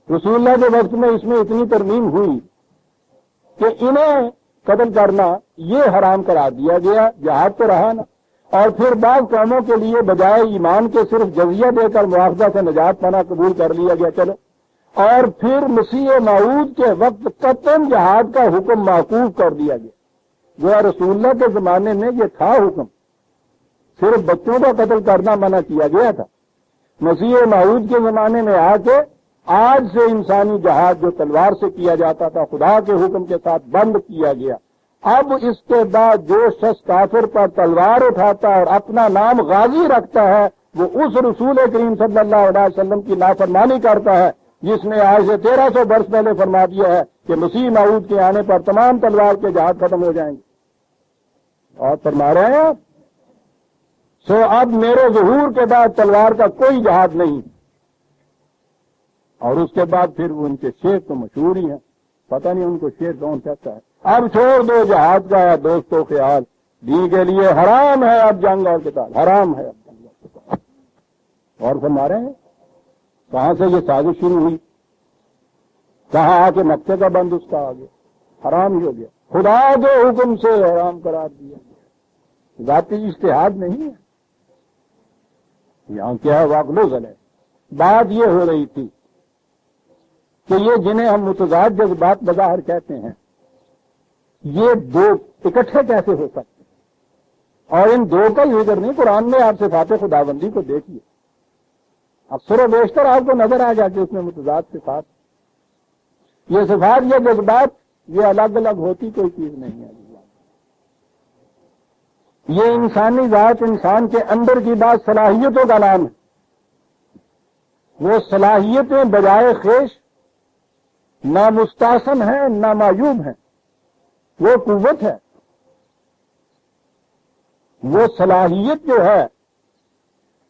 رسول اللہ کے وقت میں اس میں اتنی ترمیم ہوئی کہ انہیں قتل کرنا یہ حرام قرار دیا گیا، جہاد تو رہا نا۔ اور پھر بعض قوموں کے لیے بجائے ایمان کے صرف جزیہ دے کر مواخذہ سے نجات پانا قبول کر لیا گیا، چلو۔ اور پھر مسیح موعود کے وقت قطعاً جہاد کا حکم موقوف کر دیا گیا۔ وہ رسول اللہ کے زمانے میں یہ تھا حکم، صرف بچوں کا قتل کرنا منع کیا گیا تھا۔ مسیح موعود کے زمانے میں آ کے آج سے انسانی جہاد جو تلوار سے کیا جاتا تھا خدا کے حکم کے ساتھ بند کیا گیا۔ اب اس کے بعد جو شخص کافر پر تلوار اٹھاتا ہے اور اپنا نام غازی رکھتا ہے وہ اس رسول کریم صلی اللہ علیہ وسلم کی نافرمانی کرتا ہے جس نے آج سے 1300 برس پہلے فرما دیا ہے کہ مسیح موعود کے آنے پر تمام تلوار کے جہاد ختم ہو جائیں گے۔ اور فرما رہے ہیں آپ، سو اب میرے ظہور کے بعد تلوار کا کوئی جہاد نہیں۔ اور اس کے بعد پھر ان کے شعر تو مشہور ہی ہیں، پتہ نہیں ان کو شعر کون کہتا ہے، اب چھوڑ دو جہاد کا ہے دوستوں خیال، دی کے لیے حرام ہے اب جنگ اور قتال، حرام ہے اب جنگ اور قتال۔ اور فرما رہے ہیں کہاں سے یہ سازش شروع ہوئی، کہاں آ کے نقطے کا بند اس کا آ گیا، حرام ہی ہو گیا، خدا کے حکم سے حرام قرار دیا گیا، ذاتی اجتہاد نہیں ہے۔ یہاں کیا ہے واقع ہے۔ بات یہ ہو رہی تھی کہ یہ جنہیں ہم متضاد جذبات بظاہر کہتے ہیں یہ دو اکٹھے کیسے ہو سکتے ہیں؟ اور ان دو کا ہی ذکر نہیں، قرآن میں آپ صفات خداوندی کو دیکھیے، اکثر و بیشتر آپ کو نظر آ جاتی اس میں متضاد صفات۔ یہ صفات یا جذبات یہ الگ الگ ہوتی کوئی چیز نہیں ہے، یہ انسانی ذات، انسان کے اندر کی بات صلاحیتوں کا نام ہے۔ وہ صلاحیتیں بجائے خیش نہ مستحسن ہیں نہ معیوب ہیں، وہ قوت ہے، وہ صلاحیت جو ہے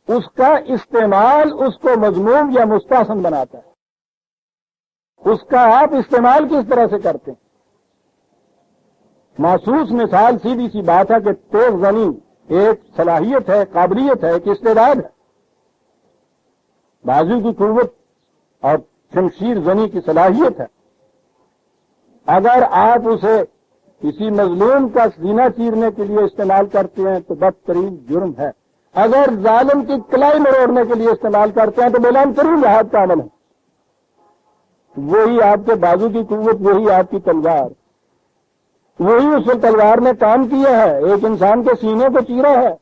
اس کا استعمال اس کو مذموم یا مستحسن بناتا ہے۔ اس کا آپ استعمال کس طرح سے کرتے ہیں؟ محسوس مثال سیدھی سی بات ہے کہ تیز زنی ایک صلاحیت ہے، قابلیت ہے، ایک استعداد ہے، بازو کی قوت اور شمشیر زنی کی صلاحیت ہے۔ اگر آپ اسے کسی مظلوم کا سینہ چیرنے کے لیے استعمال کرتے ہیں تو بدترین جرم ہے، اگر ظالم کی کلائی مروڑنے کے لیے استعمال کرتے ہیں تو بلند ترین جہاد کا عمل ہے۔ وہی آپ کے بازو کی قوت، وہی آپ کی تلوار، وہی اس تلوار نے کام کیا ہے، ایک انسان کے سینے کو چیرا ہے۔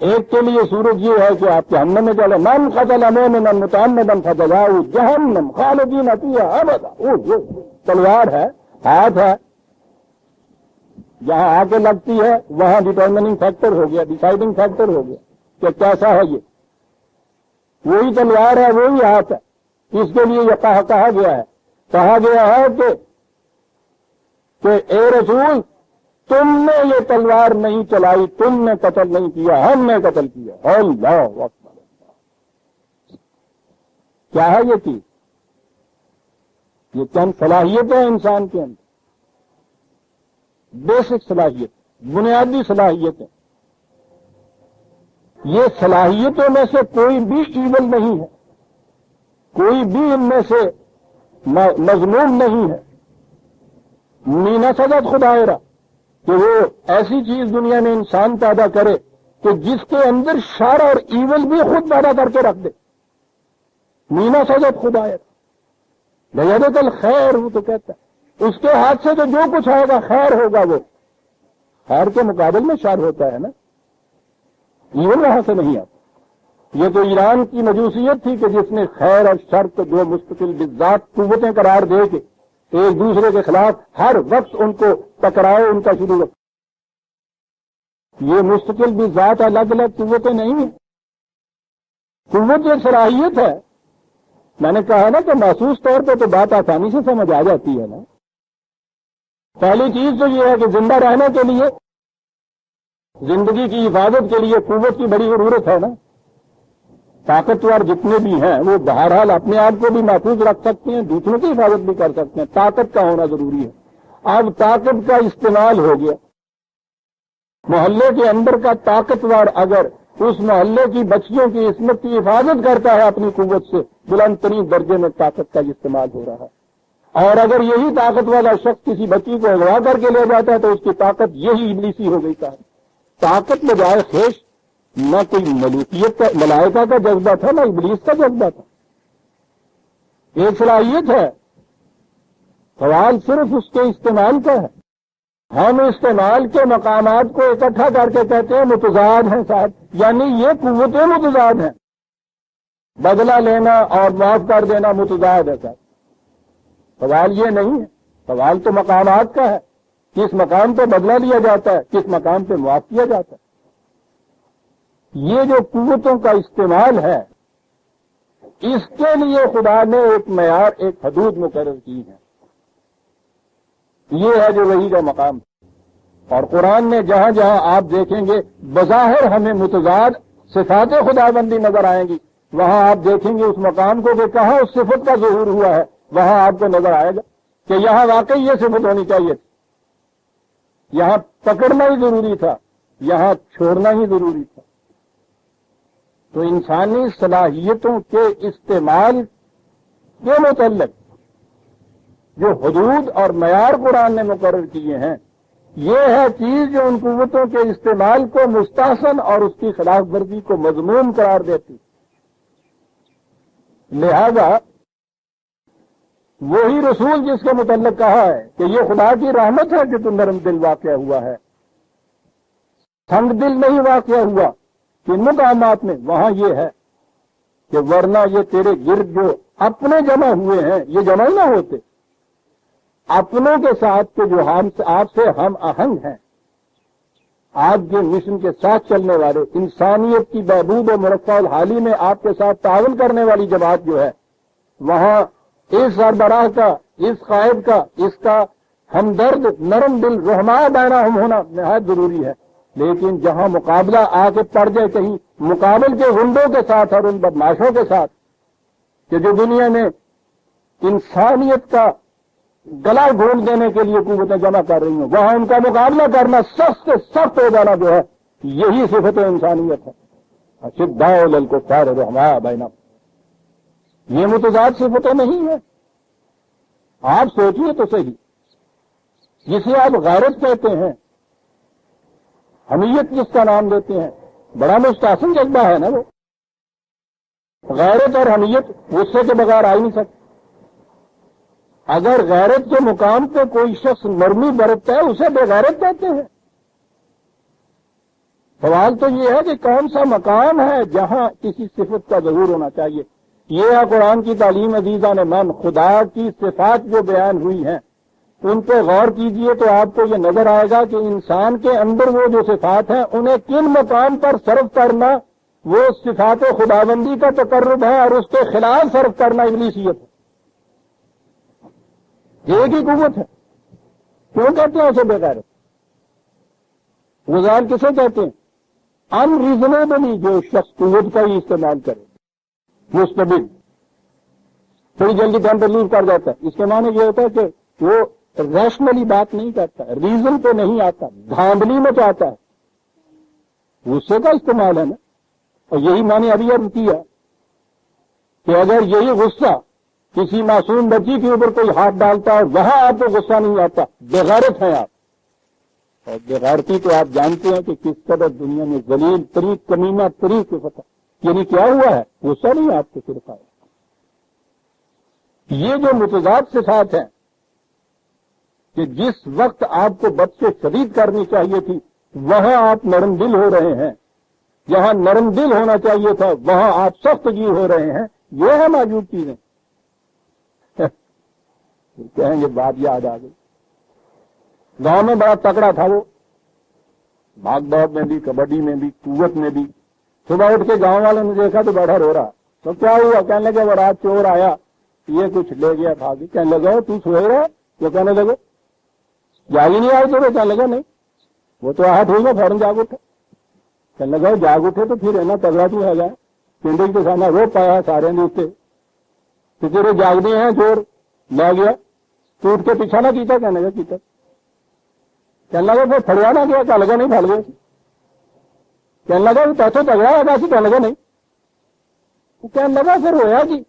ایک کے لیے سورج یہ ہے کہ آپ جہنم میں چلے، من قتل مؤمنا متعمدا فجزاؤہ جہنم خالدین فیہا ابدا، تلوار ہے، ہاتھ ہے، جہاں آ کے لگتی ہے وہاں ڈٹرمننگ فیکٹر ہو گیا، ڈیسائیڈنگ فیکٹر ہو گیا کہ کیسا ہے یہ۔ وہی تلوار ہے، وہی ہاتھ ہے۔ اس کے لیے یہ کہا گیا ہے کہ اے رسول تم نے یہ تلوار نہیں چلائی، تم نے قتل نہیں کیا، ہم نے قتل کیا۔ اللہ اکبر! کیا ہے یہ چیز؟ یہ چند صلاحیتیں ہیں انسان کے اندر، بیسک صلاحیت، بنیادی صلاحیتیں۔ یہ صلاحیتوں میں سے کوئی بھی ایول نہیں ہے، کوئی بھی ان میں سے مذموم نہیں ہے۔ مینا سزد خدائرہ کہ وہ ایسی چیز دنیا میں انسان پیدا کرے کہ جس کے اندر شر اور ایول بھی خود پیدا کر کے رکھ دے۔ مینا سزد خدائرہ لیدک الخیر، وہ تو کہتا ہے اس کے ہاتھ سے تو جو کچھ آئے گا خیر ہوگا، وہ خیر کے مقابل میں شر ہوتا ہے نا، ایول وہاں سے نہیں آتا۔ یہ تو ایران کی مجوسیت تھی کہ جس نے خیر اور شر کو دو مستقل بذات قوتیں قرار دے کے ایک دوسرے کے خلاف ہر وقت ان کو ٹکراؤ ان کا شروع ہو۔ یہ مستقل بذات الگ الگ قوتیں نہیں ہیں، قوت ایک صلاحیت ہے۔ میں نے کہا نا کہ محسوس طور پہ تو بات آسانی سے سمجھ آ جاتی ہے نا۔ پہلی چیز تو یہ ہے کہ زندہ رہنے کے لیے، زندگی کی حفاظت کے لیے قوت کی بڑی ضرورت ہے نا۔ طاقتور جتنے بھی ہیں وہ بہرحال اپنے آپ کو بھی محفوظ رکھ سکتے ہیں، دوسروں کی حفاظت بھی کر سکتے ہیں، طاقت کا ہونا ضروری ہے۔ اب طاقت کا استعمال ہو گیا، محلے کے اندر کا طاقتور اگر اس محلے کی بچیوں کی عصمت کی حفاظت کرتا ہے اپنی قوت سے، بلند ترین درجے میں طاقت کا استعمال ہو رہا ہے۔ اور اگر یہی طاقت والا شخص کسی بچی کو اغوا کر کے لے جاتا ہے تو اس کی طاقت یہی ابلیسی ہو گئی تھا. طاقت میں جائے خیش نہ کوئی ملوکیت کا ملائکہ کا جذبہ تھا نہ ابلیس کا جذبہ تھا. ایک صلاحیت ہے، سوال صرف اس کے استعمال کا ہے. ہم استعمال کے مقامات کو اکٹھا کر کے کہتے ہیں متضاد ہیں صاحب، یعنی یہ قوتیں متضاد ہیں. بدلہ لینا اور معاف کر دینا متضاد ہے صاحب. سوال یہ نہیں ہے، سوال تو مقامات کا ہے. کس مقام پہ بدلہ لیا جاتا ہے، کس مقام پہ معاف کیا جاتا ہے. یہ جو قوتوں کا استعمال ہے اس کے لیے خدا نے ایک معیار، ایک حدود مقرر کی ہے. یہ ہے جو وحی کا مقام. اور قرآن میں جہاں جہاں آپ دیکھیں گے بظاہر ہمیں متضاد صفات خداوندی نظر آئیں گی، وہاں آپ دیکھیں گے اس مقام کو کہ کہاں اس صفت کا ظہور ہوا ہے. وہاں آپ کو نظر آئے گا کہ یہاں واقعی یہ صفت ہونی چاہیے تھی، یہاں پکڑنا ہی ضروری تھا، یہاں چھوڑنا ہی ضروری تھا. تو انسانی صلاحیتوں کے استعمال کے متعلق جو حدود اور معیار قرآن نے مقرر کیے ہیں، یہ ہے چیز جو ان قوتوں کے استعمال کو مستحسن اور اس کی خلاف ورزی کو مذموم قرار دیتی. لہذا وہی رسول جس کے متعلق کہا ہے کہ یہ خدا کی رحمت ہے کہ تو نرم دل واقع ہوا ہے، تنگ دل نہیں واقع ہوا. ان مقامات میں وہاں یہ ہے کہ ورنہ یہ تیرے گرد جو اپنے جمع ہوئے ہیں یہ جمع نہ ہوتے. اپنوں کے ساتھ کے جو آپ سے ہم آہنگ ہیں، آپ کے مشن کے ساتھ چلنے والے، انسانیت کی بہبود و مرفع الحالی میں آپ کے ساتھ تعاون کرنے والی جماعت جو ہے، وہاں اس سربراہ کا، اس قائد کا، اس کا ہمدرد نرم دل رحماء بینہم ہونا نہایت ضروری ہے. لیکن جہاں مقابلہ آ کے پڑ جائے کہیں مقابل کے غنڈوں کے ساتھ اور ان بدماشوں کے ساتھ کہ جو دنیا میں انسانیت کا گلا گھونٹ دینے کے لیے قوتیں جمع کر رہی ہیں، وہاں ان کا مقابلہ کرنا سخت سے سخت ہو جانا جو ہے یہی صفت انسانیت ہے. اشداء علی الکفار رحماء بینہم، یہ متضاد صفتیں نہیں ہیں. آپ سوچیے تو صحیح، جسے آپ غیرت کہتے ہیں، حمیت جس کا نام دیتے ہیں، بڑا مستحسن جذبہ ہے نا وہ. غیرت اور حمیت غصے کے بغیر آ ہی نہیں سکتی. اگر غیرت کے مقام پہ کوئی شخص نرمی برتتا ہے اسے بے غیرت کہتے ہیں. سوال تو یہ ہے کہ کون سا مقام ہے جہاں کسی صفت کا ظہور ہونا چاہیے. یہ ہے قرآن کی تعلیم عزیزان من. خدا کی صفات جو بیان ہوئی ہیں ان پہ غور کیجئے تو آپ کو یہ نظر آئے گا کہ انسان کے اندر وہ جو صفات ہیں انہیں کن مقام پر صرف کرنا وہ صفات خداوندی کا تقرب ہے اور اس کے خلاف صرف کرنا ابلیسیت ہے. ایک ہی قوت ہے. کیوں کہتے ہیں اسے بے غیرت؟ غزال کسے کہتے ہیں؟ ان ریزنیبلی جو شخص قوت کا ہی استعمال کرے، مستبد، تھوڑی جلدی ٹیمپر کر جاتا ہے. اس کے معنی یہ ہوتا ہے کہ وہ ریشنلی بات نہیں کرتا، ریزن پہ نہیں آتا، دھاندلی میں چاہتا ہے. غصے کا استعمال ہے نا. اور یہی معنی ابھی عرض کیا کہ اگر یہی غصہ کسی معصوم بچی کے اوپر کوئی ہاتھ ڈالتا ہے وہاں آپ کو غصہ نہیں آتا، بےغیرت ہیں آپ. اور بےغیرتی تو آپ جانتے ہیں کہ کس قدر دنیا میں ذلیل طریق کمینہ طریق فتح، یعنی کیا ہوا ہے؟ غصہ نہیں آپ کو صرف آیا. یہ جو متضاد صفات ہیں کہ جس وقت آپ کو بد سے شدید کرنی چاہیے تھی وہاں آپ نرم دل ہو رہے ہیں، جہاں نرم دل ہونا چاہیے تھا وہاں آپ سخت جی ہو رہے ہیں. یہ ہے موجود چیزیں. کہیں گے بات یاد آ گئی. گاؤں میں بڑا تکڑا تھا وہ، بھاگ دوڑ میں بھی، کبڈی میں بھی، قوت میں بھی. صبح اٹھ کے گاؤں والوں نے دیکھا تو بیٹھا رو رہا. تو کیا ہوا؟ کہنے لگے وہ رات چور آیا، یہ کچھ لے گیا بھاگی. کہنے لگا تو سوئے رہا؟ وہ کہنے لگے جاگ ہی نہیں آئے تو کہنے لگا نہیں، وہ تو آہٹ ہوئی گا فوراً جاگ اٹھے. کہنے لگا جاگ اٹھے تو پھر اینا تگڑا تو ہے گا. پنڈی کے سامنے رو پایا سارے نے اسے تو تیرے جاگنے ہیں چور لے گیا. ٹوٹ کے پیچھا نہ کیتا؟ کہنے لگا کیتا. کہنے لگا پھر پھڑیا نہ گیا؟ کہنے لگا نہیں پھڑ گئے. کہنے لگا وہ پیسوں تگڑا ہے باسی؟ کہنے لگا نہیں. کہنے لگا پھر ہویا جی؟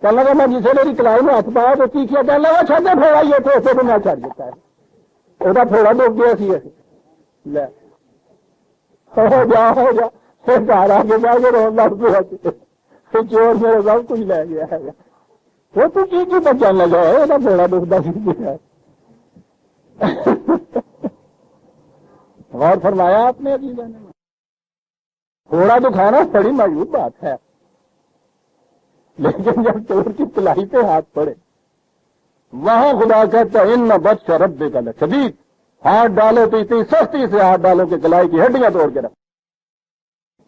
کہنے لگا میں جسے میری کلائی میں ہاتھ پایا تو کی کیا کہنے لگا چھاتے پھیلائیے تو اسے بھی نہ چڑھ جاتا ہے وہ تھوڑا ڈوب گیا سی لے ہو جا پھر گھر آ کے جا کے روز لگ چور میرے سب کچھ لے گیا ہے وہ تو کی بچن لگا ہے تھوڑا ڈبتا سی غور فرمایا آپ نے اگلی جانے میں تھوڑا تو کھانا بڑی معیوب بات ہے لیکن جب چور کی کلائی پہ ہاتھ پڑے وہاں خدا کہتا ہے ان بد شرب کا شدید ہاتھ ڈالو تو اتنی سختی سے ہاتھ ڈالو کہ کلائی کی ہڈیاں توڑ کے رکھ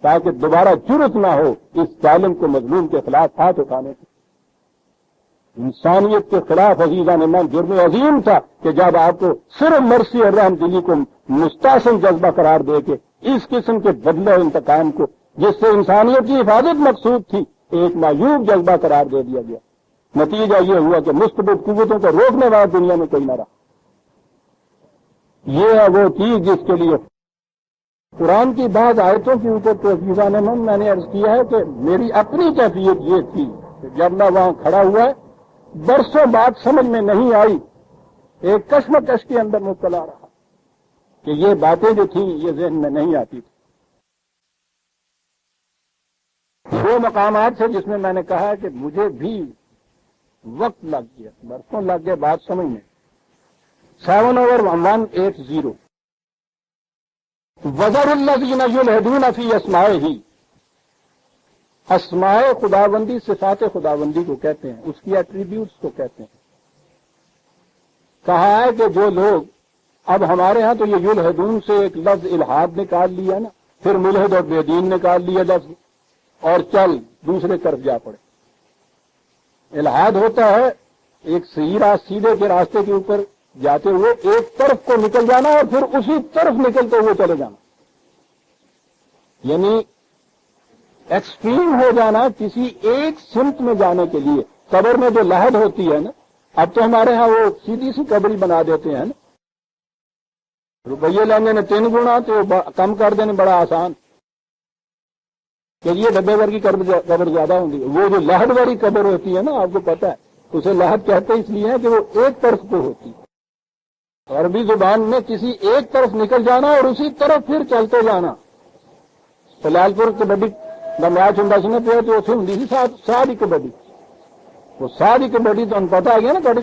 تاکہ دوبارہ جرت نہ ہو اس ظالم کو مظلوم کے خلاف ہاتھ اٹھانے کی انسانیت کے خلاف عزیزان من جرم عظیم تھا کہ جب آپ کو صرف مرسی اور رحم دلی کو مستحسن جذبہ قرار دے کے اس قسم کے بدلے و انتقام کو جس سے انسانیت کی حفاظت مقصود تھی ایک معیوب جذبہ قرار دے دیا گیا نتیجہ یہ ہوا کہ مستبد قوتوں کو روکنے والا دنیا میں کوئی نہ رہا یہ ہے وہ چیز جس کے لیے قرآن کی بعض آیتوں کے اوپر تو عزیزان من میں نے عرض کیا ہے کہ میری اپنی کیفیت یہ تھی کہ جب میں وہاں کھڑا ہوا ہے برسوں بعد سمجھ میں نہیں آئی ایک کشمکش کے اندر مبتلا رہا کہ یہ باتیں جو تھیں یہ ذہن میں نہیں آتی تھی دو مقامات سے جس میں میں نے کہا کہ مجھے بھی وقت لگ گیا برسوں لگ گئے بات سمجھ میں 7/180 وزر الذین یلحدون فی اسمائہ اسماء خداوندی صفات خداوندی کو کہتے ہیں اس کی ایٹریبیوٹس کو کہتے ہیں کہا ہے کہ جو لوگ اب ہمارے ہاں تو یہ یلحدون سے ایک لفظ الحاد نکال لیا نا پھر ملحد اور بے دین نکال لیا لفظ اور چل دوسرے طرف جا پڑے الحاد ہوتا ہے ایک سیدھے کے راستے کے اوپر جاتے ہوئے ایک طرف کو نکل جانا اور پھر اسی طرف نکلتے ہوئے چلے جانا یعنی ایکسٹریم ہو جانا کسی ایک سمت میں جانے کے لیے قبر میں جو لحد ہوتی ہے نا اب تو ہمارے ہاں وہ سیدھی سی قبری بنا دیتے ہیں نا روپیے لینے نے 3 گنا تو کم کر دینے بڑا آسان کہ یہ ڈبے ور کی قبر زیادہ ہوں گی وہ جو لحد والی قبر ہوتی ہے نا آپ کو پتا ہے اسے لحد کہتے اس لیے ہے کہ وہ ایک طرف کو ہوتی ہے عربی زبان میں کسی ایک طرف نکل جانا اور اسی طرف پھر چلتے جانا لال پور کبڈی کا میچ ہوں سنے پہ تو اتنے ہوں ساری کبڈی وہ ساری کبڈی تو پتا ہے گیا نا کڑی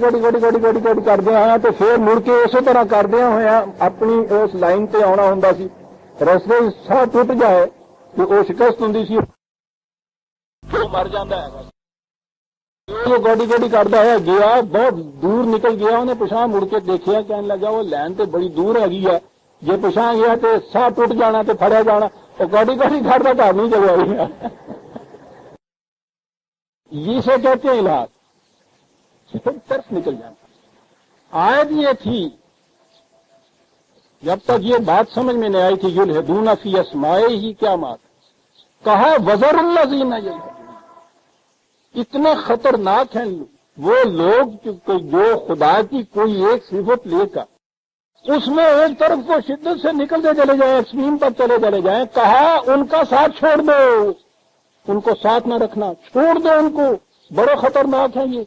کردے آیا تو پھر مڑ کے اسی طرح کردیا ہوا اپنی اس لائن تے آنا ہوں سی رستے سا ٹوٹ جائے تو وہ شکست ہوں سی مر جاتا ہے گوڈی کرتا ہے گیا بہت دور نکل گیا انہیں پچھا مڑ کے دیکھا کہنے لگا وہ لائن تے بڑی دور ہے گی ہے جی پچھا گیا تو سا ٹوٹ جانا تو پھڑیا جانا وہ گوڈی کرتا گھر نہیں چلے یہ سے کہتے ہیں علاج طرف نکل جانا آیت یہ تھی جب تک یہ بات سمجھ میں نہیں آئی تھی یلحدون فی اسمائہ ہی کیا بات کہا وزر الذین یلحدون اتنے خطرناک ہیں وہ لوگ جو خدا کی کوئی ایک صفت لے کر اس میں ایک طرف کو شدت سے نکلتے چلے جائیں ایکسٹریم پر چلے جائیں کہا ان کا ساتھ چھوڑ دو ان کو ساتھ نہ رکھنا چھوڑ دو ان کو بڑے خطرناک ہیں یہ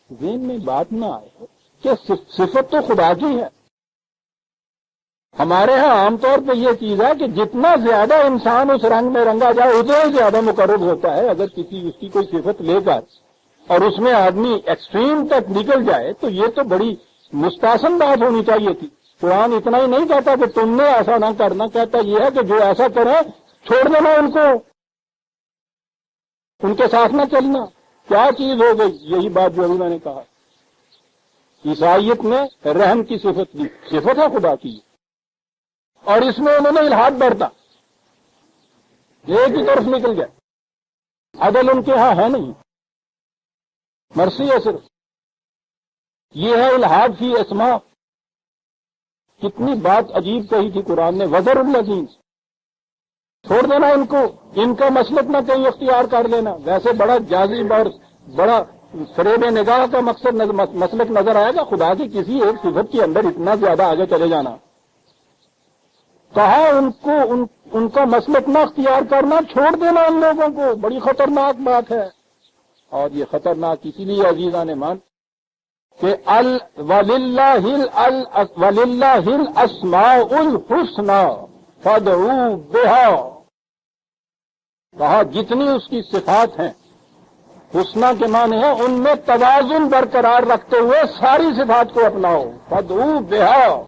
ذہن میں بات نہ آئے کہ صفت تو خدا کی ہے ہمارے ہاں عام طور پہ یہ چیز ہے کہ جتنا زیادہ انسان اس رنگ میں رنگا جائے اتنا ہی زیادہ مقرب ہوتا ہے اگر کسی اس کی کوئی صفت لے کر اور اس میں آدمی ایکسٹریم تک نکل جائے تو یہ تو بڑی مستحسن بات ہونی چاہیے تھی قرآن اتنا ہی نہیں کہتا کہ تم نے ایسا نہ کرنا کہتا یہ ہے کہ جو ایسا کرے چھوڑ دینا ان کو ان کے ساتھ نہ چلنا کیا چیز ہو گئی یہی بات جو ابھی میں نے کہا عیسائیت نے رحم کی صفت دی صفت ہے خدا کی اور اس میں انہوں نے الحاد برتا ایک ہی طرف نکل گیا عدل ان کے ہاں ہے نہیں مرسی ہے صرف یہ ہے الحاد فی اسماء کتنی بات عجیب کہی تھی قرآن نے وزر الذین چھوڑ دینا ان کو ان کا مسلک نہ کہیں اختیار کر لینا ویسے بڑا جازب اور بڑا فریب نگاہ کا مسلک نظر آئے گا خدا کی کسی ایک صفت کے اندر اتنا زیادہ آگے چلے جانا کہا ان کو ان کا مسلک نہ اختیار کرنا چھوڑ دینا ان لوگوں کو بڑی خطرناک بات ہے اور یہ خطرناک اسی لیے عزیزان مان کہ وَلِلَّهِ الْأَسْمَاءُ الْحُسْنَى فَادْعُوهُ بِهَا، کہا جتنی اس کی صفات ہیں، حسنہ کے معنی ہے ان میں توازن برقرار رکھتے ہوئے ساری صفات کو اپناؤ، فَادْعُوهُ بِهَا،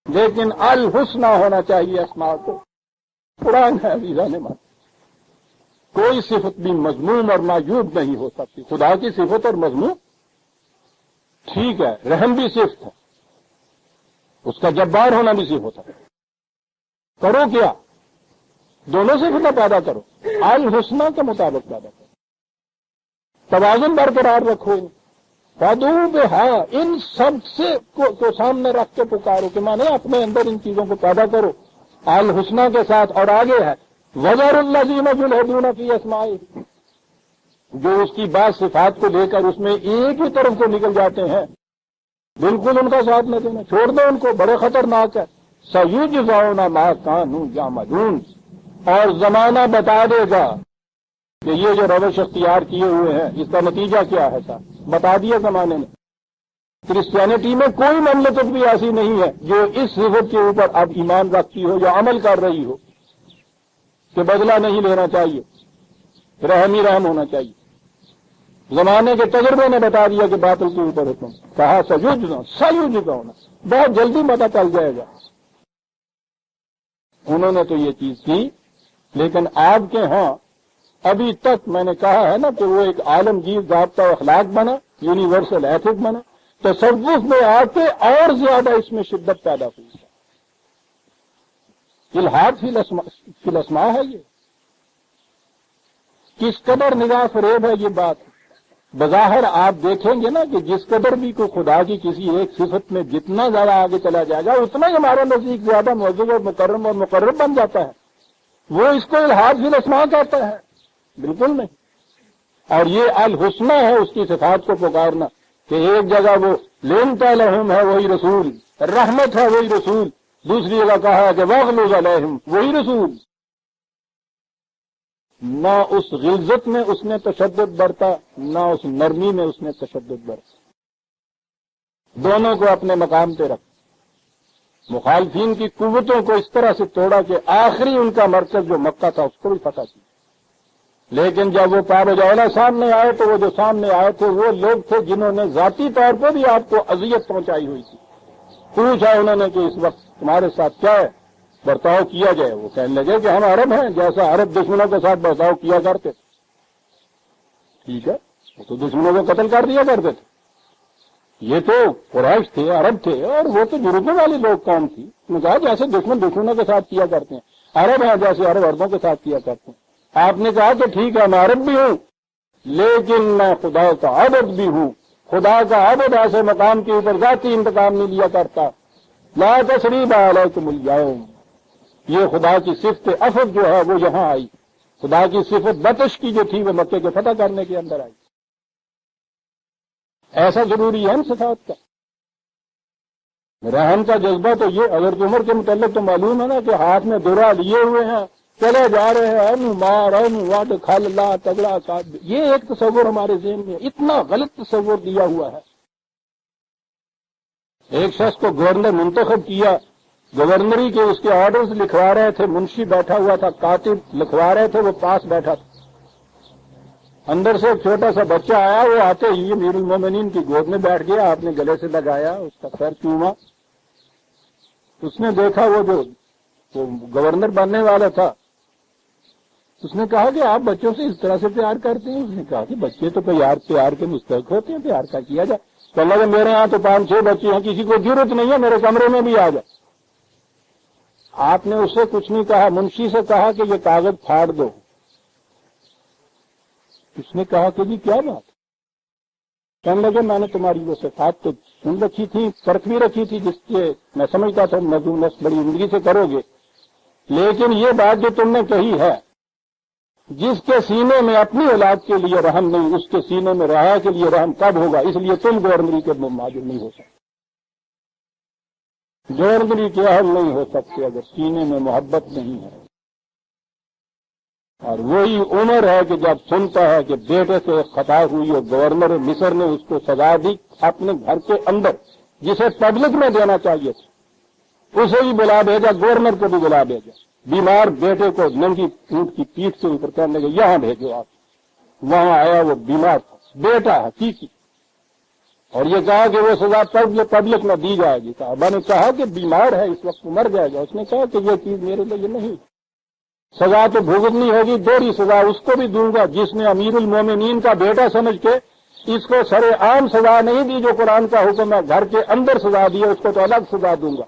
لیکن الحسنى ہونا چاہیے اسماء کو۔ قرآن ہے عزیزان مان، کوئی صفت بھی مذموم اور معیوب نہیں ہو سکتی۔ خدا کی صفت اور مذموم ٹھیک ہے، رحم بھی صفت ہے، اس کا جبار ہونا بھی صفت ہے، کرو کیا؟ دونوں صفتیں پیدا کرو، الحسنى کے مطابق پیدا کرو، توازن برقرار رکھو، فَادْعُوهُ بِهَا، ان سب سے کو سامنے رکھ کے پکارو، کہ مانے اپنے اندر ان چیزوں کو پیدا کرو الحسنى کے ساتھ۔ اور آگے ہے وَذَرُوا الَّذِينَ يُلْحِدُونَ فِي أَسْمَائِهِ، جو اس کی بعض صفات کو لے کر اس میں ایک ہی طرف کو نکل جاتے ہیں، بالکل ان کا ساتھ نہ دینا، چھوڑ دو ان کو، بڑے خطرناک ہے۔ سَيُجْزَوْنَ مَا كَانُوا يَعْمَلُونَ، اور زمانہ بتا دے گا کہ یہ جو روش اختیار کیے ہوئے ہیں اس کا نتیجہ کیا ہے، صاحب بتا دیا زمانے نے۔ کرسچینٹی میں کوئی مملکت بھی ایسی نہیں ہے جو اس صفت کے اوپر اب ایمان رکھتی ہو یا عمل کر رہی ہو کہ بدلہ نہیں لینا چاہیے، رحم ہی رحم ہونا چاہیے۔ زمانے کے تجربے نے بتا دیا کہ باطل کے اوپر حکم، کہا سیجزون، بہت جلدی پتہ چل جائے گا۔ انہوں نے تو یہ چیز کی، لیکن آپ کے ہاں ابھی تک میں نے کہا ہے نا کہ وہ ایک عالمگیر ضابطہ اخلاق بنا، یونیورسل ایتھک بنا، تصوف میں آ کے اور زیادہ اس میں شدت پیدا ہوئی ہے۔ الحاد فی الاسماء ہے یہ، کس قدر نگاہ فریب ہے یہ بات۔ بظاہر آپ دیکھیں گے نا کہ جس قدر بھی کوئی خدا کی کسی ایک صفت میں جتنا زیادہ آگے چلا جائے گا اتنا ہی ہمارے نزدیک زیادہ معزز اور مکرم اور مقرب بن جاتا ہے۔ وہ اس کو الحاد فی الاسماء کہتا ہے، بالکل نہیں۔ اور یہ الحسنى ہے اس کی صفات کو پکارنا، کہ ایک جگہ وہ لینتا لہم ہے وہی رسول، رحمت ہے وہی رسول، دوسری جگہ کہا ہے کہ وغلظ علیہم وہی رسول۔ نہ اس غلظت میں اس نے تشدد برتا، نہ اس نرمی میں اس نے تشدد برتا، دونوں کو اپنے مقام پہ رکھ، مخالفین کی قوتوں کو اس طرح سے توڑا کہ آخری ان کا مرکز جو مکہ تھا اس کو بھی فتح کی۔ لیکن جب وہ پابج اولا سامنے آئے تو وہ جو سامنے آئے تھے وہ لوگ تھے جنہوں نے ذاتی طور پہ بھی آپ کو اذیت پہنچائی ہوئی تھی۔ پوچھا انہوں نے کہ اس وقت تمہارے ساتھ کیا ہے برتاؤ کیا جائے، وہ کہنے لگے کہ ہم عرب ہیں، جیسا عرب دشمنوں کے ساتھ برتاؤ کیا کرتے تھے۔ ٹھیک ہے، وہ تو دشمنوں کو قتل کر دیا کرتے تھے، یہ تو قریش تھے، عرب تھے، اور وہ تو جرگوں والی لوگ قوم تھی۔ انہوں نے کہا جیسے دشمن دشمنوں کے ساتھ کیا کرتے ہیں، عرب ہیں جیسے عرب عربوں کے ساتھ کیا کرتے ہیں۔ آپ نے کہا کہ ٹھیک ہے میں عرب بھی ہوں لیکن میں خدا کا عبد بھی ہوں، خدا کا عبد ایسے مقام کے اوپر ذاتی انتقام نہیں لیا کرتا۔ لا تثریب علیکم اليوم، یہ خدا کی صفت عفو جو ہے وہ یہاں آئی، خدا کی صفت بطش کی جو تھی وہ مکے کے فتح کرنے کے اندر آئی۔ ایسا ضروری ہے ہم صفات کا رحم کا جذبہ۔ تو یہ حضرت عمر کے متعلق تو معلوم ہے نا کہ ہاتھ میں درا لیے ہوئے ہیں، چلے جا رہے ہیں، اینو مار اینو وڈ کھل لا تگڑا ساتھ، یہ ایک تصور ہمارے ذہن میں اتنا غلط تصور دیا ہوا ہے۔ ایک شخص کو گورنر منتخب کیا، گورنری کے اس کے آرڈرز لکھوا رہے تھے، منشی بیٹھا ہوا تھا، کاتب لکھوا رہے تھے، وہ پاس بیٹھا تھا۔ اندر سے ایک چھوٹا سا بچہ آیا، وہ آتے ہی امیر المومنین کی گود میں بیٹھ گیا، آپ نے گلے سے لگایا، اس کا سر چوما۔ اس نے دیکھا وہ جو گورنر بننے والا تھا، اس نے کہا کہ آپ بچوں سے اس طرح سے پیار کرتے ہیں؟ اس نے کہا کہ بچے تو پیار کے مستحق ہوتے ہیں، پیار کا کیا جائے۔ تو اللہ کہ میرے ہاں تو 5-6 بچے ہیں، کسی کو ضرورت نہیں ہے، میرے کمرے میں بھی آ جائے۔ آپ نے اس سے کچھ نہیں کہا، منشی سے کہا کہ یہ کاغذ پھاڑ دو۔ اس نے کہا کہ جی کیا بات؟ کہنے لگے میں نے تمہاری وہ صفات تو سن رکھی تھی، پرکھ بھی رکھی تھی، جس سے میں سمجھتا تھا نظم بڑی زندگی سے کرو گے، لیکن یہ بات جو تم نے کہی ہے، جس کے سینے میں اپنی اولاد کے لیے رحم نہیں، اس کے سینے میں رعایا کے لیے رحم کب ہوگا؟ اس لیے تم گورنری کے ماجر نہیں ہو سکتے، گورنری کے اہل نہیں ہو سکتے اگر سینے میں محبت نہیں ہے۔ اور وہی عمر ہے کہ جب سنتا ہے کہ بیٹے سے ایک خطا ہوئی اور گورنر مصر نے اس کو سزا دی اپنے گھر کے اندر، جسے پبلک میں دینا چاہیے تھا، اسے بھی بلا بھیجا، گورنر کو بھی بلا بھیجا، بیمار بیٹے کو ننگی اونٹ کی پیٹھ سے اوپر کرنے لگے، یہاں بھیجو آپ۔ وہاں آیا، وہ بیمار تھا، بیٹا حقیقی، اور یہ کہا کہ وہ سزا پبلک میں دی جائے گی۔ صحابہ نے کہا کہ بیمار ہے، اس وقت مر جائے گا۔ اس نے کہا کہ یہ چیز میرے لیے نہیں، سزا تو بھگتنی ہوگی، دوہری سزا اس کو بھی دوں گا جس نے امیر المومنین کا بیٹا سمجھ کے اس کو سر عام سزا نہیں دی جو قرآن کا حکم ہے، گھر کے اندر سزا دی ہے، اس کو تو الگ سزا دوں گا،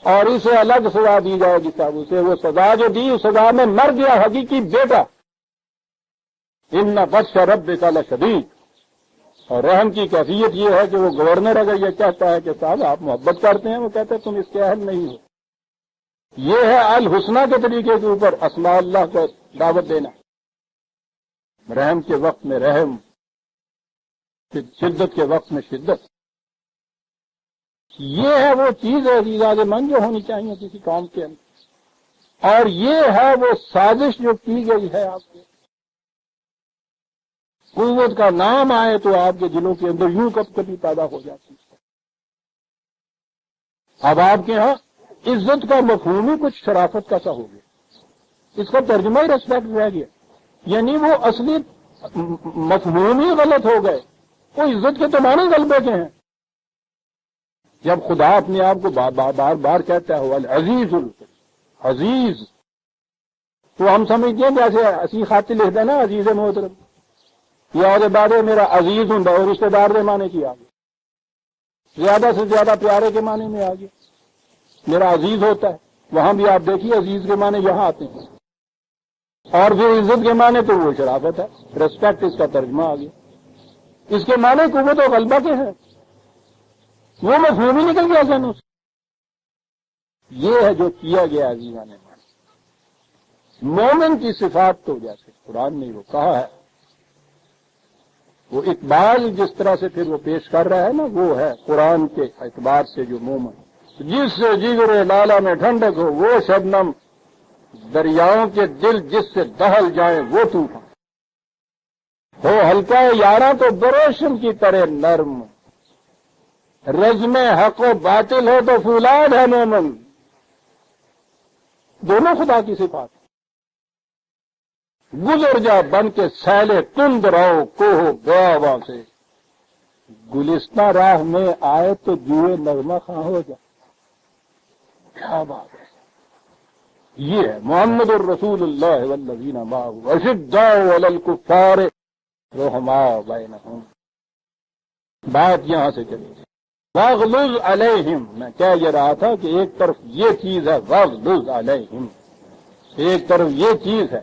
اور اسے الگ سزا دی جائے گی۔ صاحب اسے وہ سزا جو دی، اس سزا میں مر گیا حقیقی بیٹا۔ ان بطش ربک لشدید۔ اور رحم کی کیفیت یہ ہے کہ وہ گورنر اگر یہ کہتا ہے کہ صاحب آپ محبت کرتے ہیں، وہ کہتے ہیں تم اس کے اہل نہیں ہو۔ یہ ہے الحسنہ کے طریقے کے اوپر اسماء اللہ کو دعوت دینا، رحم کے وقت میں رحم، شدت کے وقت میں شدت۔ یہ ہے وہ چیز ہے عزیزان من جو ہونی چاہیے کسی قوم کے اندر، اور یہ ہے وہ سازش جو کی گئی ہے آپ کے۔ قوت کا نام آئے تو آپ کے دلوں کے اندر یوں کب کبھی پیدا ہو جاتی ہے۔ اب آپ کے ہاں عزت کا مفہوم ہی کچھ شرافت کا سا ہو گیا، اس کا ترجمہ ہی ریسپیکٹ رہ گیا، یعنی وہ اصلی مفہوم ہی غلط ہو گئے۔ وہ عزت کے تو معنی غلبے کے ہیں۔ جب خدا اپنے آپ کو بار بار کہتا ہے العزیز العزیز، تو ہم سمجھتے ہیں جیسے اسی خاطر لکھ دینا عزیز محترم، یا اور بعد میرا عزیز ہوں اور رشتے دار کے معنی کی آگے، زیادہ سے زیادہ پیارے کے معنی میں آگے میرا عزیز ہوتا ہے۔ وہاں بھی آپ دیکھیے عزیز کے معنی یہاں آتے ہیں، اور پھر عزت کے معنی تو وہ شرافت ہے، ریسپیکٹ اس کا ترجمہ آ گیا۔ اس کے معنی قوت و غلبہ کے ہیں، وہ مفہوم ہی نکل گیا ذہنوں سے۔ یہ ہے جو کیا گیا عزیزان نے۔ مومن کی صفات تو جیسے قرآن نے وہ کہا ہے، وہ اقبال جس طرح سے پھر وہ پیش کر رہا ہے نا، وہ ہے قرآن کے اعتبار سے جو مومن، جس سے جگر لالا میں ٹھنڈک ہو وہ شبنم، دریاؤں کے دل جس سے دہل جائیں وہ طوفان، ہو ہلکا یاراں تو بروشن کی طرح نرم، رزم حق و باطل ہو تو فولاد ہے مومن۔ دونوں خدا کی صفات۔ گزر جا بن کے سیلے تند رہو کوہ بیاباں سے، گلستہ راہ میں آئے تو جوئے نغمہ خواہ ہو جا۔ کیا بات ہے! یہ ہے محمد الرسول اللہ والذین معہ اشداء علی الکفار رحماء بینہم۔ بات یہاں سے چلی تھی واغلظ علیہم۔ میں کہہ یہ رہا تھا کہ ایک طرف یہ چیز ہے واغلظ علیہم، ایک طرف یہ چیز ہے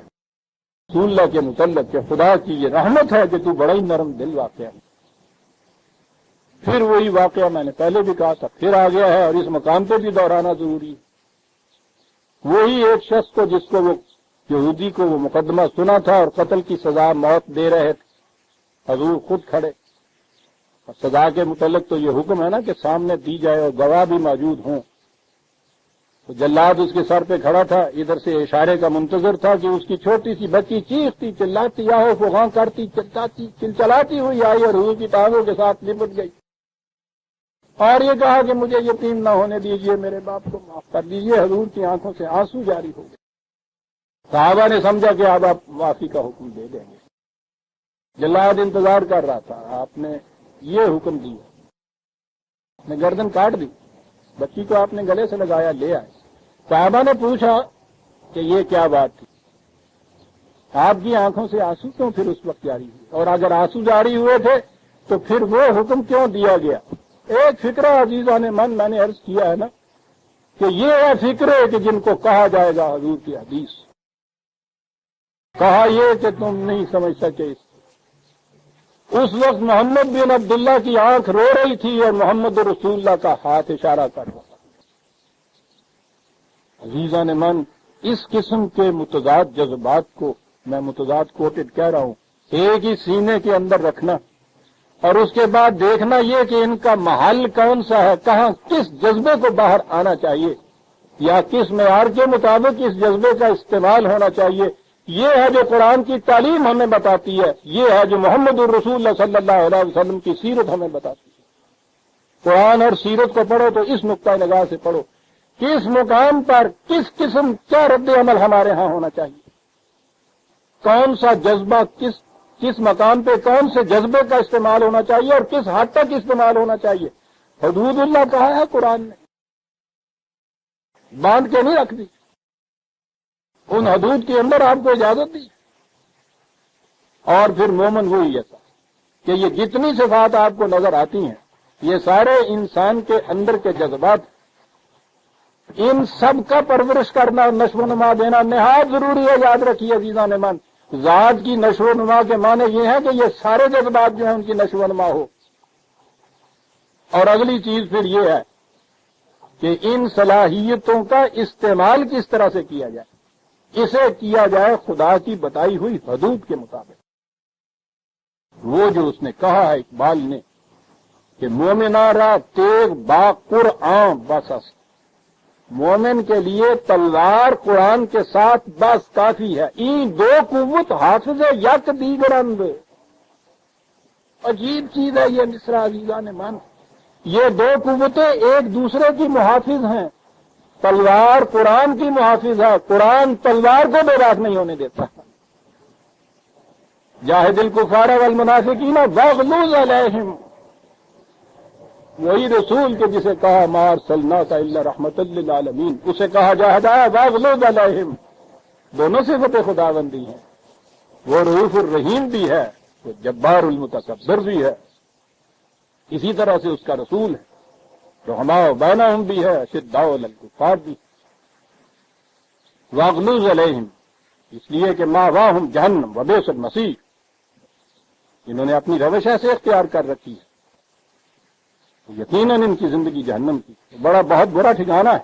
رسول اللہ کے متعلق کہ خدا کی یہ رحمت ہے کہ تو بڑا ہی نرم دل واقع ہے۔ پھر وہی واقعہ میں نے پہلے بھی کہا تھا، پھر آ گیا ہے اور اس مقام پہ بھی دہرانا ضروری ہے۔ وہی ایک شخص کو جس کو وہ یہودی کو وہ مقدمہ سنا تھا اور قتل کی سزا موت دے رہے تھے، حضور خود کھڑے، اور سزا کے متعلق تو یہ حکم ہے نا کہ سامنے دی جائے اور گواہ بھی موجود ہوں۔ تو جلاد اس کے سر پہ کھڑا تھا، ادھر سے اشارے کا منتظر تھا کہ اس کی چھوٹی سی بچی چیختی چلاتی آہو فغاں کرتی چلچلاتی ہوئی آئی اور حضور کی ٹانگوں کے ساتھ لپٹ گئی اور یہ کہا کہ مجھے یتیم نہ ہونے دیجیے، میرے باپ کو معاف کر دیجیے۔ حضور کی آنکھوں سے آنسو جاری ہو گئے۔ صحابہ نے سمجھا کہ اب آپ معافی کا حکم دے دیں گے۔ جلاد انتظار کر رہا تھا، آپ نے یہ حکم دیا، آپ نے گردن کاٹ دی، بچی کو آپ نے گلے سے لگایا، لے آئے۔ صحابہ نے پوچھا کہ یہ کیا بات تھی، آپ کی آنکھوں سے آنسو کیوں پھر اس وقت جاری ہوئے، اور اگر آنسو جاری ہوئے تھے تو پھر وہ حکم کیوں دیا گیا؟ ایک فکرہ عزیزان من میں نے عرض کیا ہے نا کہ یہ ہے فکرے کہ جن کو کہا جائے گا حضور کی حدیث، کہا یہ کہ تم نہیں سمجھ سکے۔ اس وقت محمد بن عبداللہ کی آنکھ رو رہی تھی اور محمد رسول اللہ کا ہاتھ اشارہ کر رہا تھا۔ عزیزان من، اس قسم کے متضاد جذبات کو میں متضاد کوٹڈ کہہ رہا ہوں، ایک ہی سینے کے اندر رکھنا اور اس کے بعد دیکھنا یہ کہ ان کا محل کون سا ہے، کہاں کس جذبے کو باہر آنا چاہیے یا کس معیار کے مطابق اس جذبے کا استعمال ہونا چاہیے، یہ ہے جو قرآن کی تعلیم ہمیں بتاتی ہے، یہ ہے جو محمد الرسول اللہ صلی اللہ علیہ وسلم کی سیرت ہمیں بتاتی ہے۔ قرآن اور سیرت کو پڑھو تو اس نقطۂ نگاہ سے پڑھو، کس مقام پر کس قسم کیا رد عمل ہمارے ہاں ہونا چاہیے، کون سا جذبہ کس مقام پہ کون سے جذبے کا استعمال ہونا چاہیے اور کس حد تک استعمال ہونا چاہیے۔ حدود اللہ کہا ہے قرآن نے، باندھ کے نہیں رکھ دی، ان حدود کے اندر آپ کو اجازت دی۔ اور پھر مومن وہی ایسا کہ یہ جتنی صفات آپ کو نظر آتی ہیں یہ سارے انسان کے اندر کے جذبات، ان سب کا پرورش کرنا اور نشو و نما دینا نہایت ضروری ہے۔ یاد رکھیے عزیزان من، ذات کی نشو و نما کے معنی یہ ہے کہ یہ سارے جذبات جو ہیں ان کی نشو و نما ہو۔ اور اگلی چیز پھر یہ ہے کہ ان صلاحیتوں کا استعمال کس طرح سے کیا جائے، اسے کیا جائے خدا کی بتائی ہوئی حدود کے مطابق۔ وہ جو اس نے کہا ہے اقبال نے کہ مومنا را تیغ با قرآن بس است، مومن کے لیے تلوار قرآن کے ساتھ بس کافی ہے۔ این دو قوت حافظ یک دیگرند، عجیب چیز ہے یہ مصرع عزیزان من، یہ دو قوتیں ایک دوسرے کی محافظ ہیں۔ تلوار قرآن کی محافظ ہے، قرآن تلوار کو بے راک نہیں ہونے دیتا۔ جاہد الکفار والمنافقین واغلظ علیہم، وہی رسول کے جسے کہا ما ارسلناک الا رحمۃ للعالمین، اسے کہا جاہدہ واغلظ علیہم، دونوں صفتیں خداوندی ہیں۔ وہ رؤوف الرحیم بھی ہے، وہ جبار المتکبر بھی ہے، اسی طرح سے اس کا رسول ہے، رحماء بینہم بھی ہے، شداء علی الکفار بھی۔ واغلظ علیہم اس لیے کہ ماواہم جہنم وبئس المصیر، انہوں نے اپنی روش ایسے اختیار کر رکھی ہے، یقیناً ان کی زندگی جہنم کی بہت برا ٹھکانہ ہے۔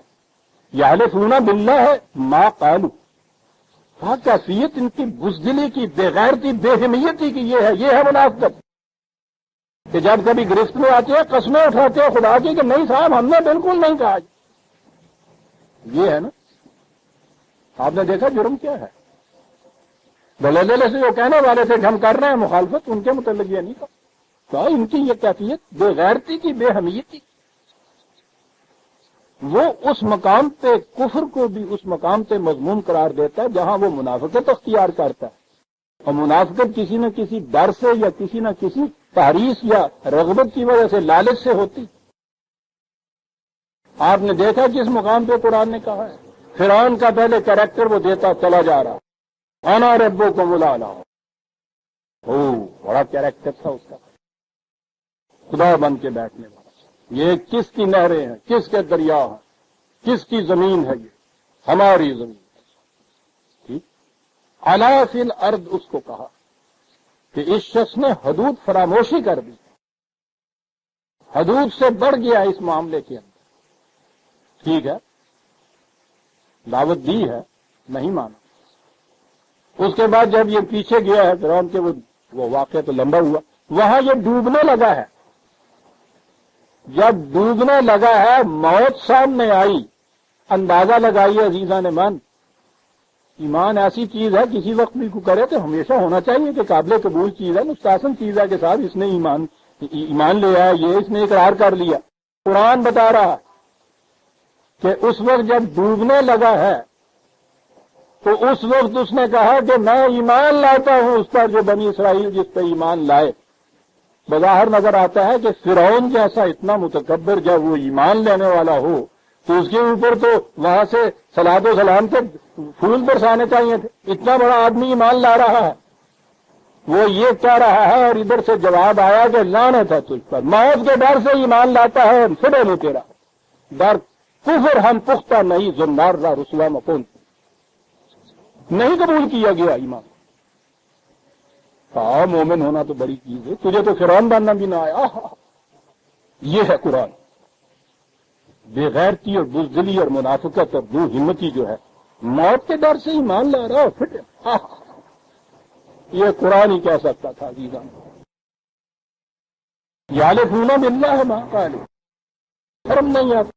یحلفون باللہ ما قالوا، کیفیت ان کی بزدلی کی، بے غیرتی، بے حمیتی کی یہ ہے منافقت، کہ جب کبھی گرفت میں آتے ہیں قسمیں اٹھاتے ہیں خدا کی کہ نہیں صاحب ہم نے بالکل نہیں کہا۔ یہ ہے نا، آپ نے دیکھا جرم کیا ہے۔ دلدلے سے جو کہنے والے تھے کہ ہم کر رہے ہیں مخالفت، ان کے متعلق یہ نہیں کہا، تو ان کی یہ کیفیت بے غیرتی کی، بے حمیتی، وہ اس مقام پہ کفر کو بھی اس مقام پہ مذموم قرار دیتا ہے جہاں وہ منافقت اختیار کرتا ہے، اور منافقت کسی نہ کسی ڈر سے یا کسی نہ کسی تحریص یا رغبت کی وجہ سے، لالچ سے ہوتی۔ آپ نے دیکھا کس مقام پہ قرآن نے کہا ہے، فرعون کا پہلے کریکٹر وہ دیتا چلا جا رہا، انا ربکم الاعلی، بڑا کریکٹر تھا اس کا، خدا بن کے بیٹھنے والا۔ یہ کس کی نہریں ہیں، کس کے دریا ہیں، کس کی زمین ہے، یہ ہماری زمین ہے۔ ٹھیک، اعلی فی الارض اس کو کہا کہ اس شخص نے حدود فراموشی کر دی، حدود سے بڑھ گیا اس معاملے کے اندر۔ ٹھیک ہے، دعوت دی ہے، نہیں مانا۔ اس کے بعد جب یہ پیچھے گیا ہے فرعون کے، وہ واقعہ تو لمبا ہوا، وہاں یہ ڈوبنے لگا ہے۔ جب ڈوبنے لگا ہے موت سامنے آئی، اندازہ لگائیے عزیزان من، ایمان ایسی چیز ہے کسی وقت بھی کو کرے تو ہمیشہ ہونا چاہیے کہ قابل قبول چیز ہے، مستحسن چیز ہے کہ صاحب اس نے ایمان لے آیا، یہ اس نے اقرار کر لیا۔ قرآن بتا رہا کہ اس وقت جب ڈوبنے لگا ہے تو اس وقت اس نے کہا کہ میں ایمان لاتا ہوں اس پر جو بنی اسرائیل جس پہ ایمان لائے۔ بظاہر نظر آتا ہے کہ فرعون جیسا اتنا متکبر جب وہ ایمان لینے والا ہو تو اس کے اوپر تو وہاں سے صلوات و سلام کے پھول برسانے چاہیے تھے، اتنا بڑا آدمی ایمان لا رہا ہے۔ وہ یہ کہہ رہا ہے اور ادھر سے جواب آیا کہ لعنت ہے تجھ پر، موت کے ڈر سے ایمان لاتا ہے، فدے نہیں تیرا ڈر، کفر ہم پختہ نہیں، زنار را رسوا مکون، نہیں قبول کیا گیا ایمان۔ کہا مومن ہونا تو بڑی چیز ہے، تجھے تو فرعون بننا بھی نہ آیا۔ یہ ہے قرآن، بے غیرتی اور بزدلی اور منافقت اور بے ہمتی جو ہے، موت کے ڈر سے ایمان لا رہا اور پھر یہ قرآن ہی کہہ سکتا تھا عزیزان۔ یحلفون باللہ ما قالوا، شرم نہیں آتا،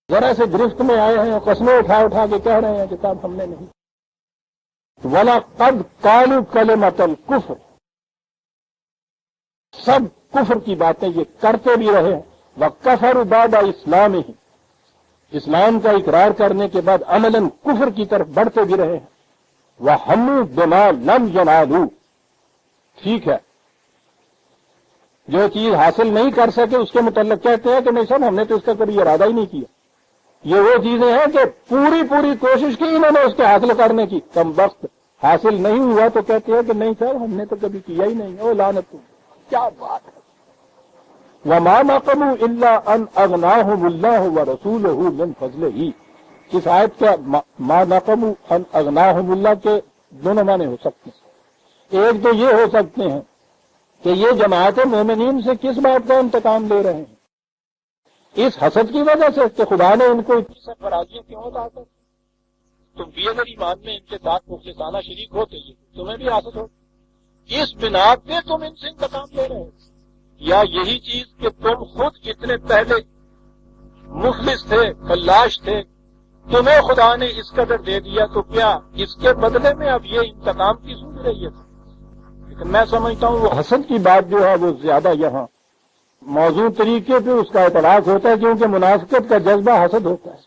ذرا سے گرفت میں آئے ہیں اور قسمیں اٹھا کے کہہ رہے ہیں کہ صاحب ہم نے نہیں۔ وَلَقَدْ قَالُوا كَلِمَةَ الْكُفْرِ، سب کفر کی باتیں یہ کرتے بھی رہے ہیں، وَكَفَرُوا بَعْدَ إِسْلَامِهِمْ، اسلام کا اقرار کرنے کے بعد عملاً کفر کی طرف بڑھتے بھی رہے ہیں، وَهَمُّوا بِمَا لَمْ يَنَالُوا، ٹھیک ہے، جو چیز حاصل نہیں کر سکے اس کے متعلق کہتے ہیں کہ نہیں صاحب ہم نے تو اس کا کبھی ارادہ ہی نہیں کیا۔ یہ وہ چیزیں ہیں کہ پوری کوشش کی انہوں نے اس کے حاصل کرنے کی، کم وقت حاصل نہیں ہوا تو کہتے ہیں کہ نہیں صاحب ہم نے تو کبھی کیا ہی نہیں۔ او لعنت، کیا بات ہے! وَمَا نَقَمُوا إِلَّا أَنْ أَغْنَاهُمُ اللَّهُ وَرَسُولُهُ مِنْ فَضْلِهِ، اس آیت کا ما نَقَمُوا أَنْ أَغْنَاهُمُ اللَّهُ کے دونوں معنی ہو سکتے ہیں۔ ایک تو یہ ہو سکتے ہیں کہ یہ جماعت مومنین سے کس بات کا انتقام لے رہے ہیں؟ اس حسد کی وجہ سے کہ خدا نے ان کو اتنی سرفرازیاں کیوں عطا کر، تم بھی اگر ایمان میں ان کے ساتھ مخلصانہ شریک ہوتے یہ تمہیں بھی حسد ہو، اس بنا پہ تم ان سے انتقام لے رہے ہو؟ یا یہی چیز کہ تم خود اتنے پہلے مخلص تھے، فلاش تھے، تمہیں خدا نے اس قدر دے دیا تو کیا اس کے بدلے میں اب یہ انتقام کی سوچ رہی ہے؟ لیکن میں سمجھتا ہوں وہ حسد کی بات جو ہے وہ زیادہ یہاں موضوع طریقے پہ اس کا اطلاق ہوتا ہے، کیونکہ منافقت کا جذبہ حسد ہوتا ہے،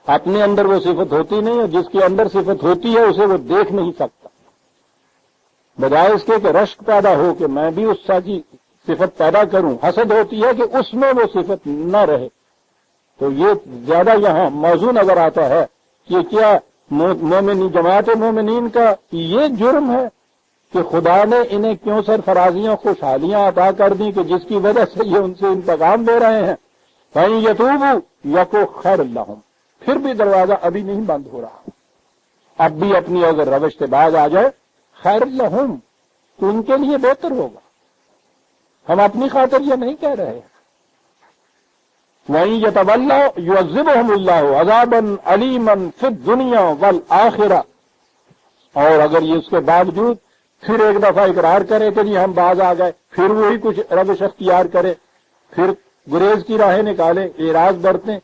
اپنے اندر وہ صفت ہوتی نہیں ہے، جس کے اندر صفت ہوتی ہے اسے وہ دیکھ نہیں سکتا، بجائے اس کے کہ رشک پیدا ہو کہ میں بھی اس سا کی صفت پیدا کروں، حسد ہوتی ہے کہ اس میں وہ صفت نہ رہے۔ تو یہ زیادہ یہاں موضوع نظر آتا ہے کہ کیا جماعت مومنین کا یہ جرم ہے کہ خدا نے انہیں کیوں سرفرازیاں خوشحالیاں عطا کر دیں کہ جس کی وجہ سے یہ ان سے انتقام لے رہے ہیں؟ فَإِن يَتُوبُوا يَكُ خَيْرًا لَّهُمْ، پھر بھی دروازہ ابھی نہیں بند ہو رہا، اب بھی اپنی اگر روش سے باز آ جائے خیر لہم تو ان کے لیے بہتر ہوگا، ہم اپنی خاطر یہ نہیں کہہ رہے ہیں۔ وَإِن يَتَوَلَّوْا يُعَذِّبْهُمُ اللَّهُ عَذَابًا أَلِيمًا فِي الدُّنْيَا وَالْآخِرَةِ، اور اگر یہ اس کے باوجود پھر ایک دفعہ اقرار کرے کہ جی ہم باز آ گئے، پھر وہی کچھ روش اختیار کرے، پھر گریز کی راہیں نکالے، اعراض برتیں،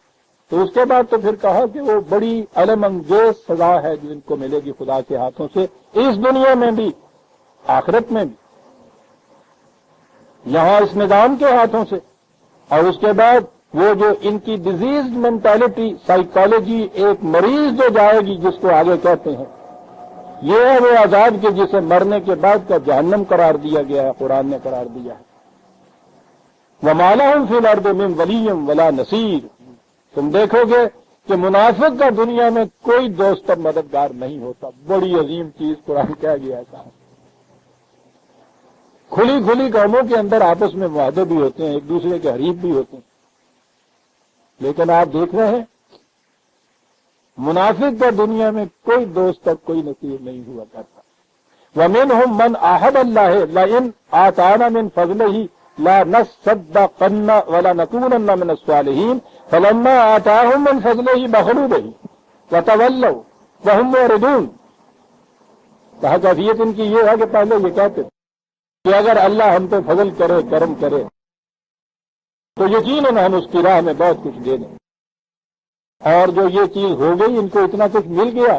تو اس کے بعد تو پھر کہا کہ وہ بڑی الم انگیز سزا ہے جو ان کو ملے گی خدا کے ہاتھوں سے، اس دنیا میں بھی آخرت میں بھی، یہاں اس نظام کے ہاتھوں سے، اور اس کے بعد وہ جو ان کی ڈیزیز مینٹالٹی، سائیکالوجی، ایک مریض جو جائے گی جس کو آگے کہتے ہیں، یہ ہے وہ عذاب کے جسے مرنے کے بعد کا جہنم قرار دیا گیا ہے، قرآن نے قرار دیا ہے۔ وَمَا لَهُمْ فِي الْأَرْضِ مِنْ وَلِيٍّ وَلَا نَصِيرٍ، تم دیکھو گے کہ منافق کا دنیا میں کوئی دوست اور مددگار نہیں ہوتا، بڑی عظیم چیز قرآن کہہ گیا ہے۔ کھلی قوموں کے اندر آپس میں معاہدے بھی ہوتے ہیں، ایک دوسرے کے حریف بھی ہوتے ہیں، لیکن آپ دیکھ رہے ہیں منافق کا دنیا میں کوئی دوست اور کوئی نصیر نہیں ہوا کرتا۔ وَمِنْهُمْ مَنْ عَاهَدَ اللَّهَ لَئِنْ آتَانَا مِنْ فَضْلِهِ لَنَصَّدَّقَنَّ وَلَنَكُونَنَّ مِنَ الصَّالِحِينَ فَلَمَّا آتَاهُم مِّن فَضْلِهِ بَخِلُوا بِهِ وَتَوَلَّوْا وَهُم مُّعْرِضُونَ، کہا کیفیت ان کی یہ ہے کہ پہلے یہ کہتے کہ اگر اللہ ہم پہ فضل کرے، کرم کرے تو یقیناً ہم اس کی راہ میں بہت کچھ دے دیں، اور جو یہ چیز ہو گئی، ان کو اتنا کچھ مل گیا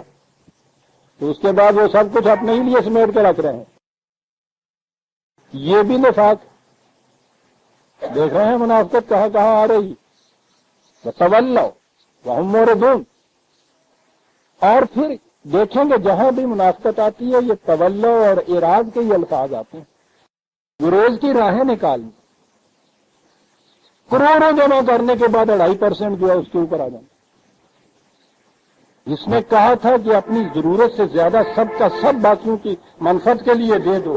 تو اس کے بعد وہ سب کچھ اپنے ہی لیے سمیٹ کے رکھ رہے ہیں۔ یہ بھی نفاق، دیکھ رہے ہیں منافقت کہاں آ رہی۔ وَتَوَلَّوْا وَهُم مُّعْرِضُونَ، اور پھر دیکھیں گے جہاں بھی منافقت آتی ہے یہ تولو اور اعراض کے ہی الفاظ آتے ہیں، گریز کی راہیں نکالنا، کروڑوں جمع کرنے کے بعد 2.5% جو ہے اس کے اوپر آ جانا۔ جس نے کہا تھا کہ اپنی ضرورت سے زیادہ سب کا سب باقیوں کی منفعت کے لیے دے دو،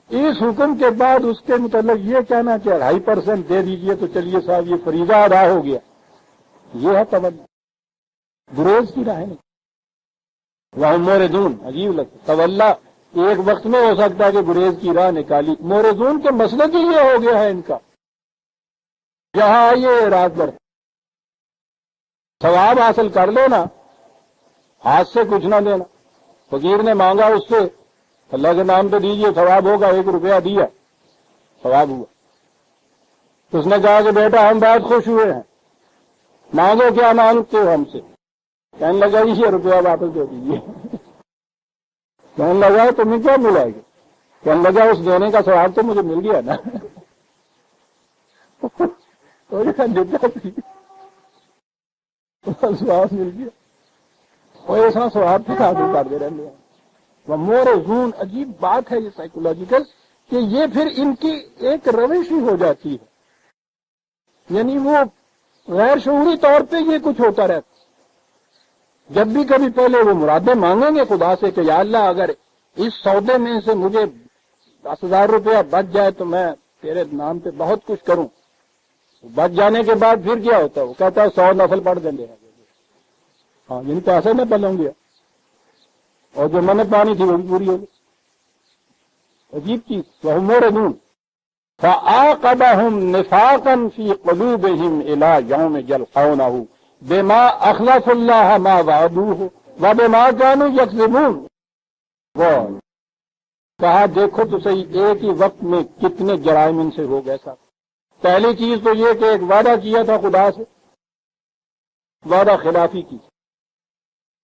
اس حکم کے بعد اس کے متعلق یہ کہنا کہ 2.5% دے دیجئے تو چلیے صاحب یہ فریضہ ادا ہو گیا، یہ ہے توجہ، گریز کی راہیں نہیں۔ وَهُم مُّعْرِضُونَ، عجیب لگتا، تولا ایک وقت میں ہو سکتا ہے کہ گریز کی راہ نکالی، مورزون کے مسئلے کے لیے ہو گیا ہے ان کا، جہاں آئیے رات بھر ثواب حاصل کر لینا، ہاتھ سے کچھ نہ دینا۔ فقیر نے مانگا اس سے، اللہ کے نام پہ دیجئے ثواب ہوگا، 1 روپیہ دیا، ثواب ہوا۔ اس نے کہا کہ بیٹا ہم بہت خوش ہوئے ہیں، مانگو کیا مانگتے ہو ہم سے؟ کہنے لگا 1 روپیہ واپس دے دیجیے۔ کہنے لگا تمہیں کیا ملا گی؟ کہنے لگا اس دینے کا ثواب تو مجھے مل گیا نا. سواب مل گیا اور ایسا سواب پھر حاصل کرتے رہتے ہیں. وہ مورزون عجیب بات ہے یہ سائیکولوجیکل کہ یہ پھر ان کی ایک روش ہی ہو جاتی ہے. یعنی وہ غیر شعوری طور پہ یہ کچھ ہوتا رہتا. جب بھی کبھی پہلے وہ مرادیں مانگیں گے خدا سے کہ یا اللہ اگر اس سودے میں سے مجھے 10,000 روپیہ بچ جائے تو میں تیرے نام پہ بہت کچھ کروں. بچ جانے کے بعد پھر کیا ہوتا ہے؟ وہ کہتا ہے 100 نفل پڑھ دیں گے. ہاں جن کو ایسے میں پلوں گے اور جو میں نے پانی تھی وہ بھی پوری ہوگی. عجیب چیز. وَهُمْ فَعَاقَبَهُمْ نِفَاقًا فِي قُلُوبِهِمْ إِلَىٰ يَوْمِ يَلْقَوْنَهُ بِمَا أَخْلَفُوا اللَّهَ مَا وَعَدُوهُ وَبِمَا كَانُوا يَكْذِبُونَ. وہ کہا دیکھو تو صحیح ایک ہی وقت میں کتنے جرائم ان سے ہو گئے صاحب. پہلی چیز تو یہ کہ ایک وعدہ کیا تھا خدا سے، وعدہ خلافی کی.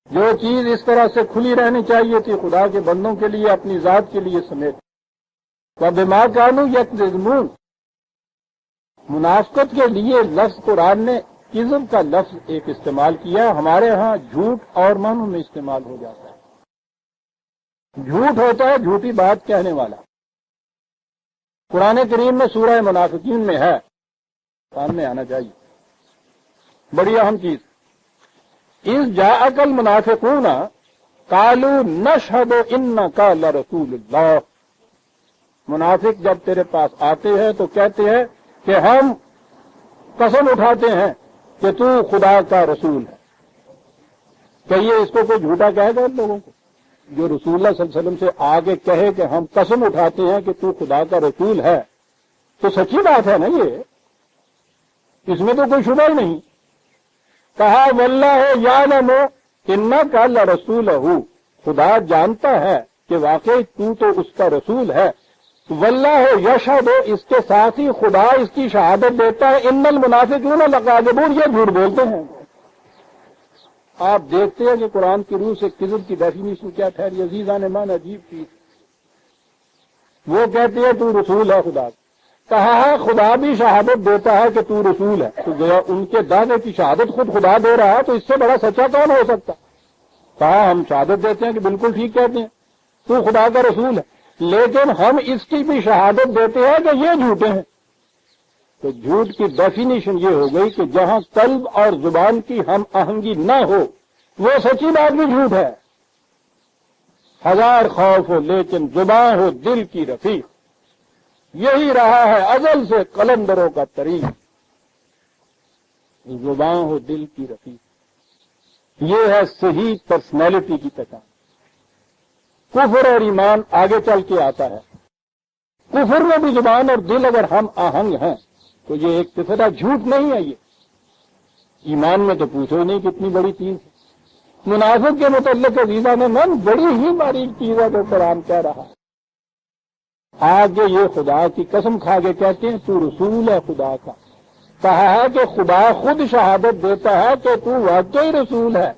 جو چیز اس طرح سے کھلی رہنی چاہیے تھی خدا کے بندوں کے لیے اپنی ذات کے لیے سمیت. وَبِمَا كَانُوا يَكْذِبُونَ. منافقت کے لیے لفظ قرآن نے کذب کا لفظ ایک استعمال کیا. ہمارے ہاں جھوٹ اور معنوں میں استعمال ہو جاتا ہے. جھوٹ ہوتا ہے جھوٹی بات کہنے والا. قرآن کریم میں سورہ منافقین میں ہے، سامنے آنا چاہیے. بڑی اہم چیز. اِذْ جَاءَكَ الْمُنَافِقُونَ قَالُوا نَشْهَدُ إِنَّكَ لَرَسُولُ اللَّهِ. منافق جب تیرے پاس آتے ہیں تو کہتے ہیں کہ ہم قسم اٹھاتے ہیں کہ تو خدا کا رسول ہے. کہیے اس کو کوئی جھوٹا کہے گا ان لوگوں کو جو رسول اللہ صلی اللہ علیہ وسلم سے آگے کہے کہ ہم قسم اٹھاتے ہیں کہ تو خدا کا رسول ہے؟ تو سچی بات ہے نا یہ، اس میں تو کوئی شبہ ہی نہیں. کہا واللہ یعلم انک لرسولہ. خدا جانتا ہے کہ واقعی تو اس کا رسول ہے. واللہ یشہد، اس کے ساتھ ہی خدا اس کی شہادت دیتا ہے ان المنافقین لکاذبون، یہ جھوٹ بولتے ہیں. آپ دیکھتے ہیں کہ قرآن کی روح سے کذب کی ڈیفینیشن کیا ٹھہری. عزیزان ایمان عجیب چیز. وہ کہتے ہیں تو رسول ہے خدا. کہا ہے خدا بھی شہادت دیتا ہے کہ تو رسول ہے. تو گیا ان کے دعوے کی شہادت خود خدا دے رہا ہے تو اس سے بڑا سچا کون ہو سکتا؟ کہا ہم شہادت دیتے ہیں کہ بالکل ٹھیک کہتے ہیں تو خدا کا رسول ہے، لیکن ہم اس کی بھی شہادت دیتے ہیں کہ یہ جھوٹے ہیں. تو جھوٹ کی ڈیفینیشن یہ ہو گئی کہ جہاں قلب اور زبان کی ہم آہنگی نہ ہو وہ سچی بات بھی جھوٹ ہے. ہزار خوف ہو لیکن زبان ہو دل کی رفیق. یہی رہا ہے ازل سے قلندروں کا طریق. زبان ہو دل کی رفیق. یہ ہے صحیح پرسنالٹی کی پہچان. کفر اور ایمان آگے چل کے آتا ہے. کفر میں بھی زبان اور دل اگر ہم آہنگ ہیں تو یہ ایک طرح جھوٹ نہیں ہے. یہ ایمان میں تو پوچھو نہیں کتنی بڑی چیز ہے. منافق کے متعلق عزیزان من بڑی ہی باریک چیز ہے جو قرآن کہہ رہا ہے. آگے یہ خدا کی قسم کھا کے کہتے ہیں تو رسول ہے خدا کا. کہا ہے کہ خدا خود شہادت دیتا ہے کہ تو واقعی رسول ہے،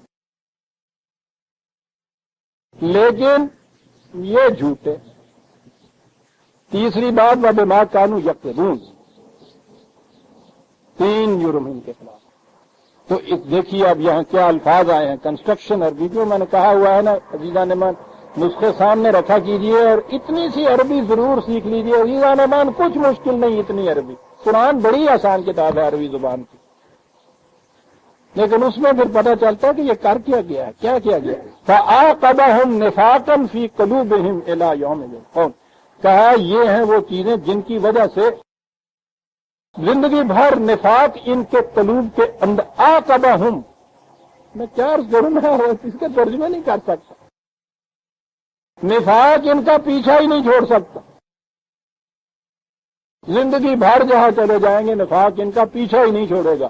لیکن یہ جھوٹے. تیسری بات وَبِمَا كَانُوا يَكْذِبُونَ. 3 جرم ان کے خلاف. تو دیکھیے اب یہاں کیا الفاظ آئے ہیں. کنسٹرکشن عربی جو میں نے کہا ہوا ہے نا عزیزان امان، نسخے سامنے رکھا کیجئے اور اتنی سی عربی ضرور سیکھ لیجئے. عزیزان امان کچھ مشکل نہیں اتنی عربی. قرآن بڑی آسان کتاب ہے عربی زبان کی، لیکن اس میں پھر پتہ چلتا ہے کہ یہ کر کیا گیا ہے، کیا کیا گیا. فَعَاقَبَهُمْ نِفَاقًا فِي قُلُوبِهِمْ إِلَىٰ يَوْمِ يَلْقَوْنَ. کہا یہ ہیں وہ چیزیں جن کی وجہ سے زندگی بھر نفاق ان کے قلوب کے اندر. عَاقَبَهُمْ میں کیا عرض کروں، میں اس کے ترجمے نہیں کر سکتا. نفاق ان کا پیچھا ہی نہیں چھوڑ سکتا. زندگی بھر جہاں چلے جائیں گے نفاق ان کا پیچھا ہی نہیں چھوڑے گا.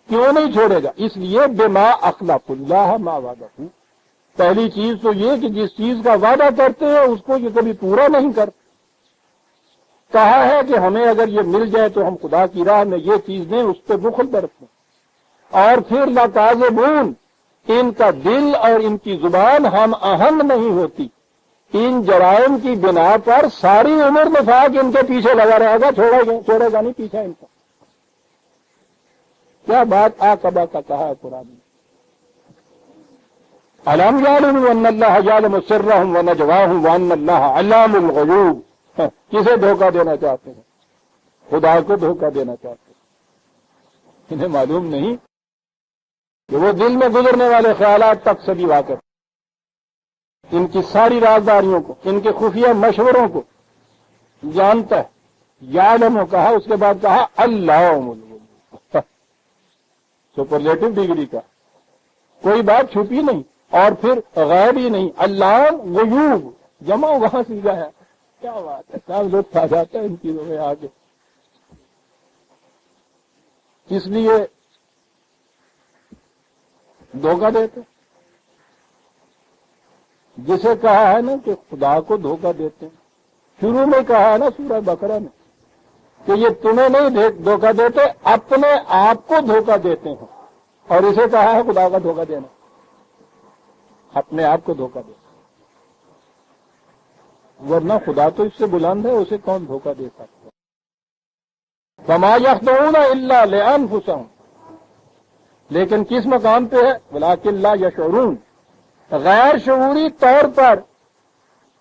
کیوں نہیں چھوڑے گا؟ اس لیے بما اخلف اللہ ما وعدہ. پہلی چیز تو یہ کہ جس چیز کا وعدہ کرتے ہیں اس کو یہ کبھی پورا نہیں کرتے. کہا ہے کہ ہمیں اگر یہ مل جائے تو ہم خدا کی راہ میں یہ چیز دیں، اس پہ بخل برتیں. اور پھر لَکَاذِبُونَ، ان کا دل اور ان کی زبان ہم آہنگ نہیں ہوتی، ان جرائم کی بنا پر ساری عمر نفاق ان کے پیچھے لگا رہے گا، چھوڑے گا نہیں پیچھے ان کا۔ کیا بات عاقبہ کا کہا ہے قرآن نے۔ الم یعلموا ان اللہ یعلم سرهم ونجواهم وان اللہ علام الغیوب۔ کسے دھوکہ دینا چاہتے ہیں؟ خدا کو دھوکہ دینا چاہتے ہیں۔ انہیں معلوم نہیں کہ وہ دل میں گزرنے والے خیالات تک سے بھی واقف، ان کی ساری رازداریوں کو، ان کے خفیہ مشوروں کو جانتا ہے۔ یعلم کہا، اس کے بعد کہا علام الغیوب، سپرلیٹو ڈگری کا، کوئی بات چھپی نہیں اور پھر غیب ہی نہیں، علام غیوب جمع وہاں سیدھا ہے۔ کیا بات ہے، کیا لطف آ جاتا ہے ان چیزوں میں آگے۔ اس لیے دھوکہ دیتے، جسے کہا ہے نا کہ خدا کو دھوکہ دیتے ہیں، شروع میں کہا ہے نا سورہ بقرہ میں کہ یہ تمہیں نہیں دھوکہ دیتے، اپنے آپ کو دھوکہ دیتے ہیں، اور اسے کہا ہے خدا کا دھوکہ دینا، اپنے آپ کو دھوکہ دینا، ورنہ خدا تو اس سے بلند ہے، اسے کون دھوکہ دے سکتا ہے۔ وما یخدعون الا لانفسهم، لیکن کس مقام پہ ہے؟ ولکن لا یشعرون، غیر شعوری طور پر،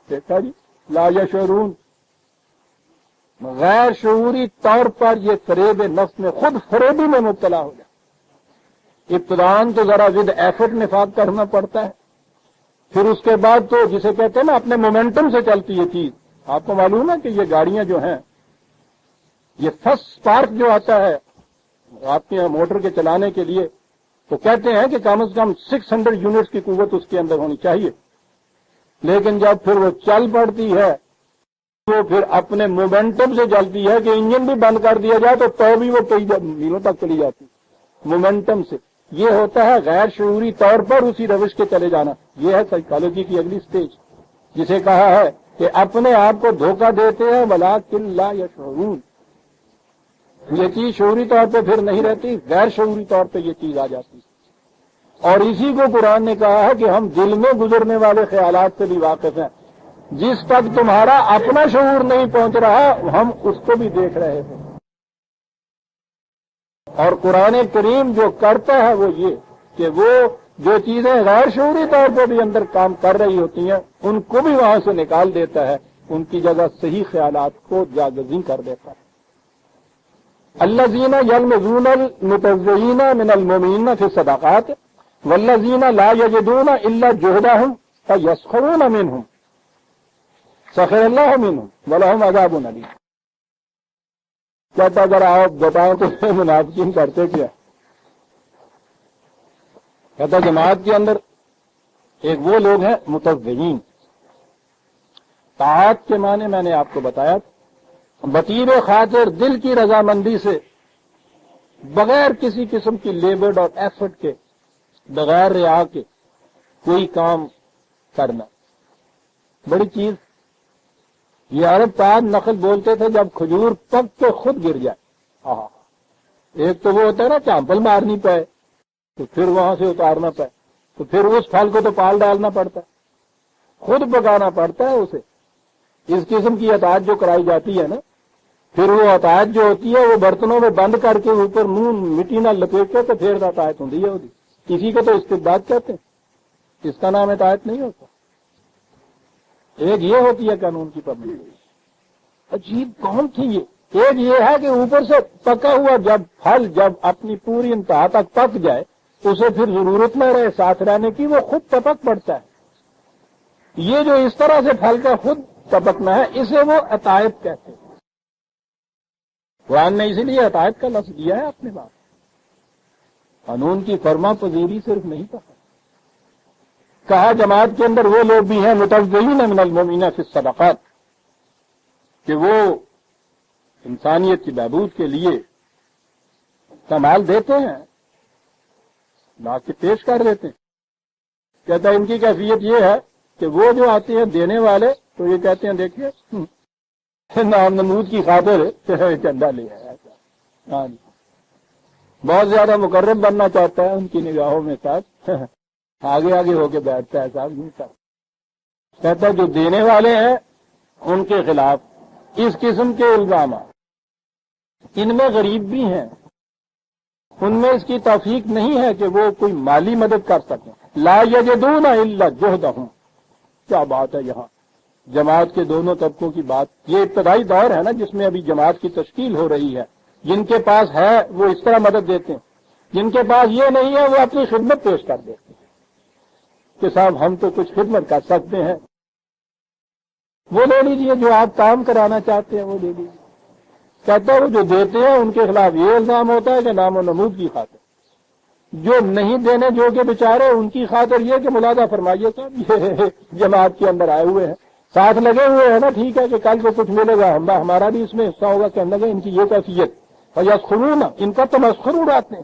دیکھا جی، لا یشعرون، غیر شعوری طور پر یہ فریب نفس میں، خود فریبی میں مبتلا ہو جائے۔ ابتداءً تو ذرا ود ایفٹ نفاق کرنا پڑتا ہے، پھر اس کے بعد تو جسے کہتے ہیں نا اپنے مومنٹم سے چلتی یہ چیز۔ آپ کو معلوم ہے کہ یہ گاڑیاں جو ہیں، یہ فرسٹ سپارک جو آتا ہے آپ کے موٹر کے چلانے کے لیے، تو کہتے ہیں کہ کم از کم 600 یونٹس کی قوت اس کے اندر ہونی چاہیے، لیکن جب پھر وہ چل پڑتی ہے تو پھر اپنے مومنٹم سے چلتی ہے کہ انجن بھی بند کر دیا جائے تو بھی وہ کئی میلوں تک چلی جاتی مومنٹم سے۔ یہ ہوتا ہے غیر شعوری طور پر اسی روش کے چلے جانا۔ یہ ہے سائیکالوجی کی اگلی سٹیج، جسے کہا ہے کہ اپنے آپ کو دھوکہ دیتے ہیں، ولکن لا یشعرون۔ یہ چیز شعوری طور پہ پھر نہیں رہتی، غیر شعوری طور پہ یہ چیز آ جاتی ہے، اور اسی کو قرآن نے کہا ہے کہ ہم دل میں گزرنے والے خیالات سے بھی واقف ہیں، جس تک تمہارا اپنا شعور نہیں پہنچ رہا ہم اس کو بھی دیکھ رہے ہیں۔ اور قرآن کریم جو کرتا ہے وہ یہ کہ وہ جو چیزیں غیر شعوری طور پہ بھی اندر کام کر رہی ہوتی ہیں ان کو بھی وہاں سے نکال دیتا ہے، ان کی جگہ صحیح خیالات کو جاگزین کر دیتا ہے۔ الذین یلمزون المتزئین من المؤمنین فی الصدقات والذین لا یجدون الا جہدہم فیسخرون منہم سخر اللہ منہم ولہم عذاب علیم۔ کہتا ذرا آپ بتائیں تو منافقین کرتے کیا؟ کہتا جماعت کے اندر ایک وہ لوگ ہیں متزئین، طاعت کے معنی میں نے آپ کو بتایا، بطیب خاطر دل کی رضامندی سے، بغیر کسی قسم کی لیبر اور ایفرٹ کے، بغیر ریا کے کوئی کام کرنا، بڑی چیز۔ یہ عرب طاعت نقل بولتے تھے جب کھجور پک کے خود گر جائے۔ ایک تو وہ ہوتا ہے نا چامپل مارنی پائے تو پھر وہاں سے اتارنا پائے، تو پھر اس پھل کو تو پال ڈالنا پڑتا ہے، خود پکانا پڑتا ہے اسے۔ اس قسم کی اطاعت جو کرائی جاتی ہے نا، پھر وہ اطاعت جو ہوتی ہے وہ برتنوں میں بند کر کے اوپر منہ مٹی نہ لپیٹ کے تو پھر اطاعت ہوتی ہے ہوتی، کسی کو تو استبداد کہتے ہیں، اس کا نام اطاعت نہیں ہوتا۔ ایک یہ ہوتی ہے قانون کی پابندی، عجیب قوم تھی یہ۔ ایک یہ ہے کہ اوپر سے پکا ہوا جب پھل جب اپنی پوری انتہا تک پک جائے اسے پھر ضرورت نہ رہے ساتھ رہنے کی، وہ خود ٹپک پڑتا ہے۔ یہ جو اس طرح سے پھل کا خود ٹپکنا ہے اسے وہ اطاعت کہتے ہیں۔ قرآن نے اسی لیے اطاعت کا لفظ دیا ہے اپنے بات، قانون کی فرما پذیری صرف نہیں کہا جماعت کے اندر وہ لوگ بھی ہیں متزئین من المؤمنین فی الصدقات، کہ وہ انسانیت کی بہبود کے لیے کمال دیتے ہیں، لا کے پیش کر دیتے ہیں۔ کہتا ہے ان کی کیفیت یہ ہے کہ وہ جو آتے ہیں دینے والے تو یہ کہتے ہیں دیکھیے نام نمود کی خاطر چندہ لے آیا، ہاں جی، بہت زیادہ مقرب بننا چاہتا ہے ان کی نگاہوں میں ساتھ آگے آگے ہو کے بیٹھتا ہے صاحب یوں کر، کہتا ہے جو دینے والے ہیں ان کے خلاف اس قسم کے الزامات، ان میں غریب بھی ہیں، ان میں اس کی توفیق نہیں ہے کہ وہ کوئی مالی مدد کر سکیں، لا یجدون الا جہدہم. کیا بات ہے یہاں جماعت کے دونوں طبقوں کی بات. یہ ابتدائی دور ہے نا جس میں ابھی جماعت کی تشکیل ہو رہی ہے. جن کے پاس ہے وہ اس طرح مدد دیتے ہیں، جن کے پاس یہ نہیں ہے وہ اپنی خدمت پیش کر دیتے ہیں کہ صاحب ہم تو کچھ خدمت کر سکتے ہیں، وہ لے لیجئے، جو آپ کام کرانا چاہتے ہیں وہ لے لیجئے. کہتا ہے وہ جو دیتے ہیں ان کے خلاف یہ الزام ہوتا ہے کہ نام و نمود کی خاطر، جو نہیں دینے جو کہ بیچارے ان کی خاطر یہ کہ ملاحظہ فرمائیے صاحب یہ جماعت کے اندر آئے ہوئے ہیں، ساتھ لگے ہوئے ہیں نا، ٹھیک ہے کہ کل کو کچھ ملے گا ہمارا بھی اس میں حصہ ہوگا، کہنے لگے ان کی یہ کیفیت اور یسخرون، ان کا تمسخر اڑاتے ہیں،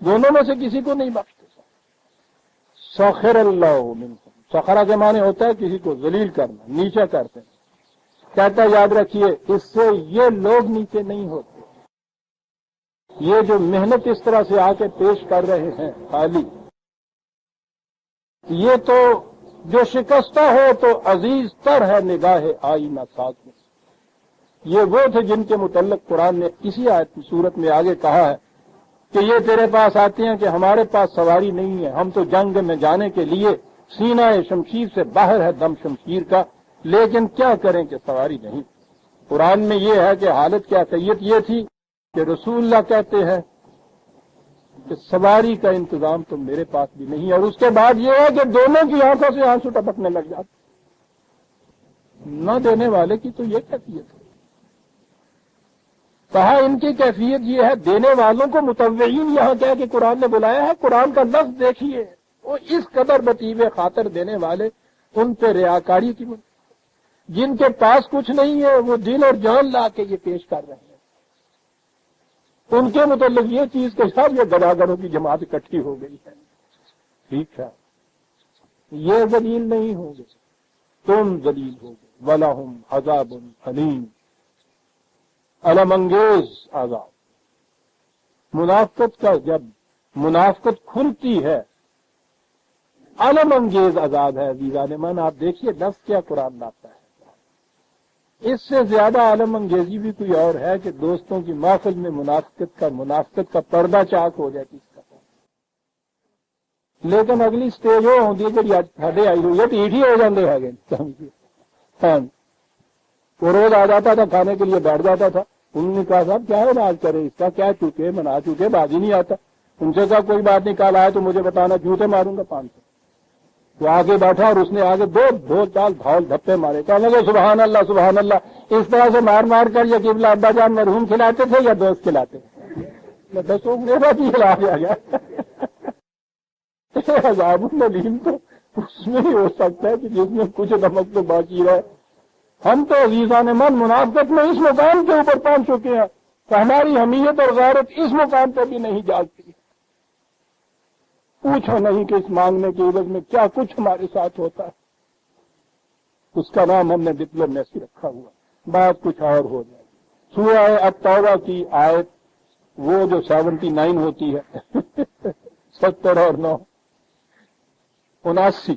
دونوں میں سے کسی کو نہیں بخشتے. سخر اللہ منکم، سخرہ کے معنی ہوتا ہے کسی کو ذلیل کرنا، نیچا کرتے ہیں. کہتا ہے یاد رکھیے اس سے یہ لوگ نیچے نہیں ہوتے. یہ جو محنت اس طرح سے آ کے پیش کر رہے ہیں خالی، یہ تو جو شکستہ ہو تو عزیز تر ہے نگاہ آئینہ ساز میں. یہ وہ تھے جن کے متعلق قرآن نے اسی آیت کی صورت میں آگے کہا ہے کہ یہ تیرے پاس آتے ہیں کہ ہمارے پاس سواری نہیں ہے، ہم تو جنگ میں جانے کے لیے سینہ شمشیر سے باہر ہے دم شمشیر کا، لیکن کیا کریں کہ سواری نہیں. قرآن میں یہ ہے کہ حالت کیا کیفیت یہ تھی کہ رسول اللہ کہتے ہیں کہ سواری کا انتظام تو میرے پاس بھی نہیں ہے، اور اس کے بعد یہ ہے کہ دونوں کی آنکھوں سے آنسو ٹپکنے لگ جاتے. نہ دینے والے کی تو یہ کیفیت ہے. کہا ان کی کیفیت یہ ہے، دینے والوں کو متوعین یہاں کہہ کہ قرآن نے بلایا ہے. قرآن کا لفظ دیکھیے، وہ اس قدر بطیب خاطر دینے والے، ان پہ ریاکاری کی جن کے پاس کچھ نہیں ہے وہ دل اور جان لا کے یہ پیش کر رہے ہیں. ان کے متعلق یہ چیز کے ساتھ یہ گداگروں کی جماعت اکٹھی ہو گئی ہے. ٹھیک ہے، یہ ذلیل نہیں ہوں گے، تم ذلیل ہو گے. وَلَهُمْ عَذَابٌ أَلِيمٌ، الم انگیز عذاب. منافقت کا جب منافقت کھلتی ہے الم انگیز عذاب ہے. عزیزان من آپ دیکھیے لفظ کیا قرآن لاتا ہے. اس سے زیادہ عالم انگیزی بھی کوئی اور ہے کہ دوستوں کی محفل میں منافقت کا پردہ چاک ہو جائے کس کا. لیکن اگلی سٹیج وہ ہوتی ہے کہ ساڈے آئی ہوئی ہے ٹھیک ہی ہو جاتے ہیں. وہ روز آ جاتا تھا کھانے کے لیے بیٹھ جاتا تھا. انہوں نے کہا صاحب کیا علاج کرے اس کا، کیا چکے منا چکے بازی نہیں آتا. ان سے کہا کوئی بات نہیں، کل آئے تو مجھے بتانا، جوتے ماروں گا 500. تو آگے بیٹھا اور اس نے آگے دو چال دھول دھپے مارے. کہنے لگے سبحان اللہ سبحان اللہ. اس طرح سے مار مار کر یہ قبلہ ابا جان مرحوم کھلاتے تھے یا دوست کھلاتے تھے؟ میں دسوں میرا بھی علاج آ گیا. عذاب العلیم تو اس میں ہی ہو سکتا ہے کہ جس میں کچھ نمک تو باقی رہے. ہم تو عزیزان من منافقت میں اس مقام کے اوپر پہنچ چکے ہیں کہ ہماری حمیت اور غیرت اس مقام پہ بھی نہیں جاگتی. پوچھو نہیں کہ اس مانگنے کے عوض میں کیا کچھ ہمارے ساتھ ہوتا ہے. اس کا نام ہم نے ڈپلومیسی رکھا ہوا. بات کچھ اور ہو جائے. سورہ التوبہ کی آیت وہ جو 79 ہوتی ہے 70 اور 9 79،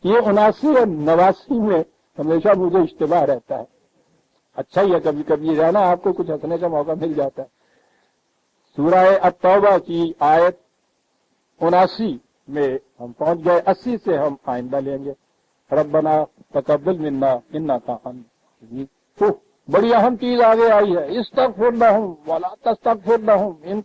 یہ 79 اور 89 میں ہمیشہ مجھے اشتباہ رہتا ہے. اچھا ہی ہے کبھی کبھی رہنا، آپ کو کچھ ہنسنے کا موقع مل جاتا ہے. سورہ التوبہ کی آیت 79 میں ہم پہنچ گئے. 80 سے ہم آئندہ لیں گے. ربنا تقبل منا انک انت. بڑی اہم چیز آگے آئی ہے، استغفر لہم ولا تستغفر لہم ان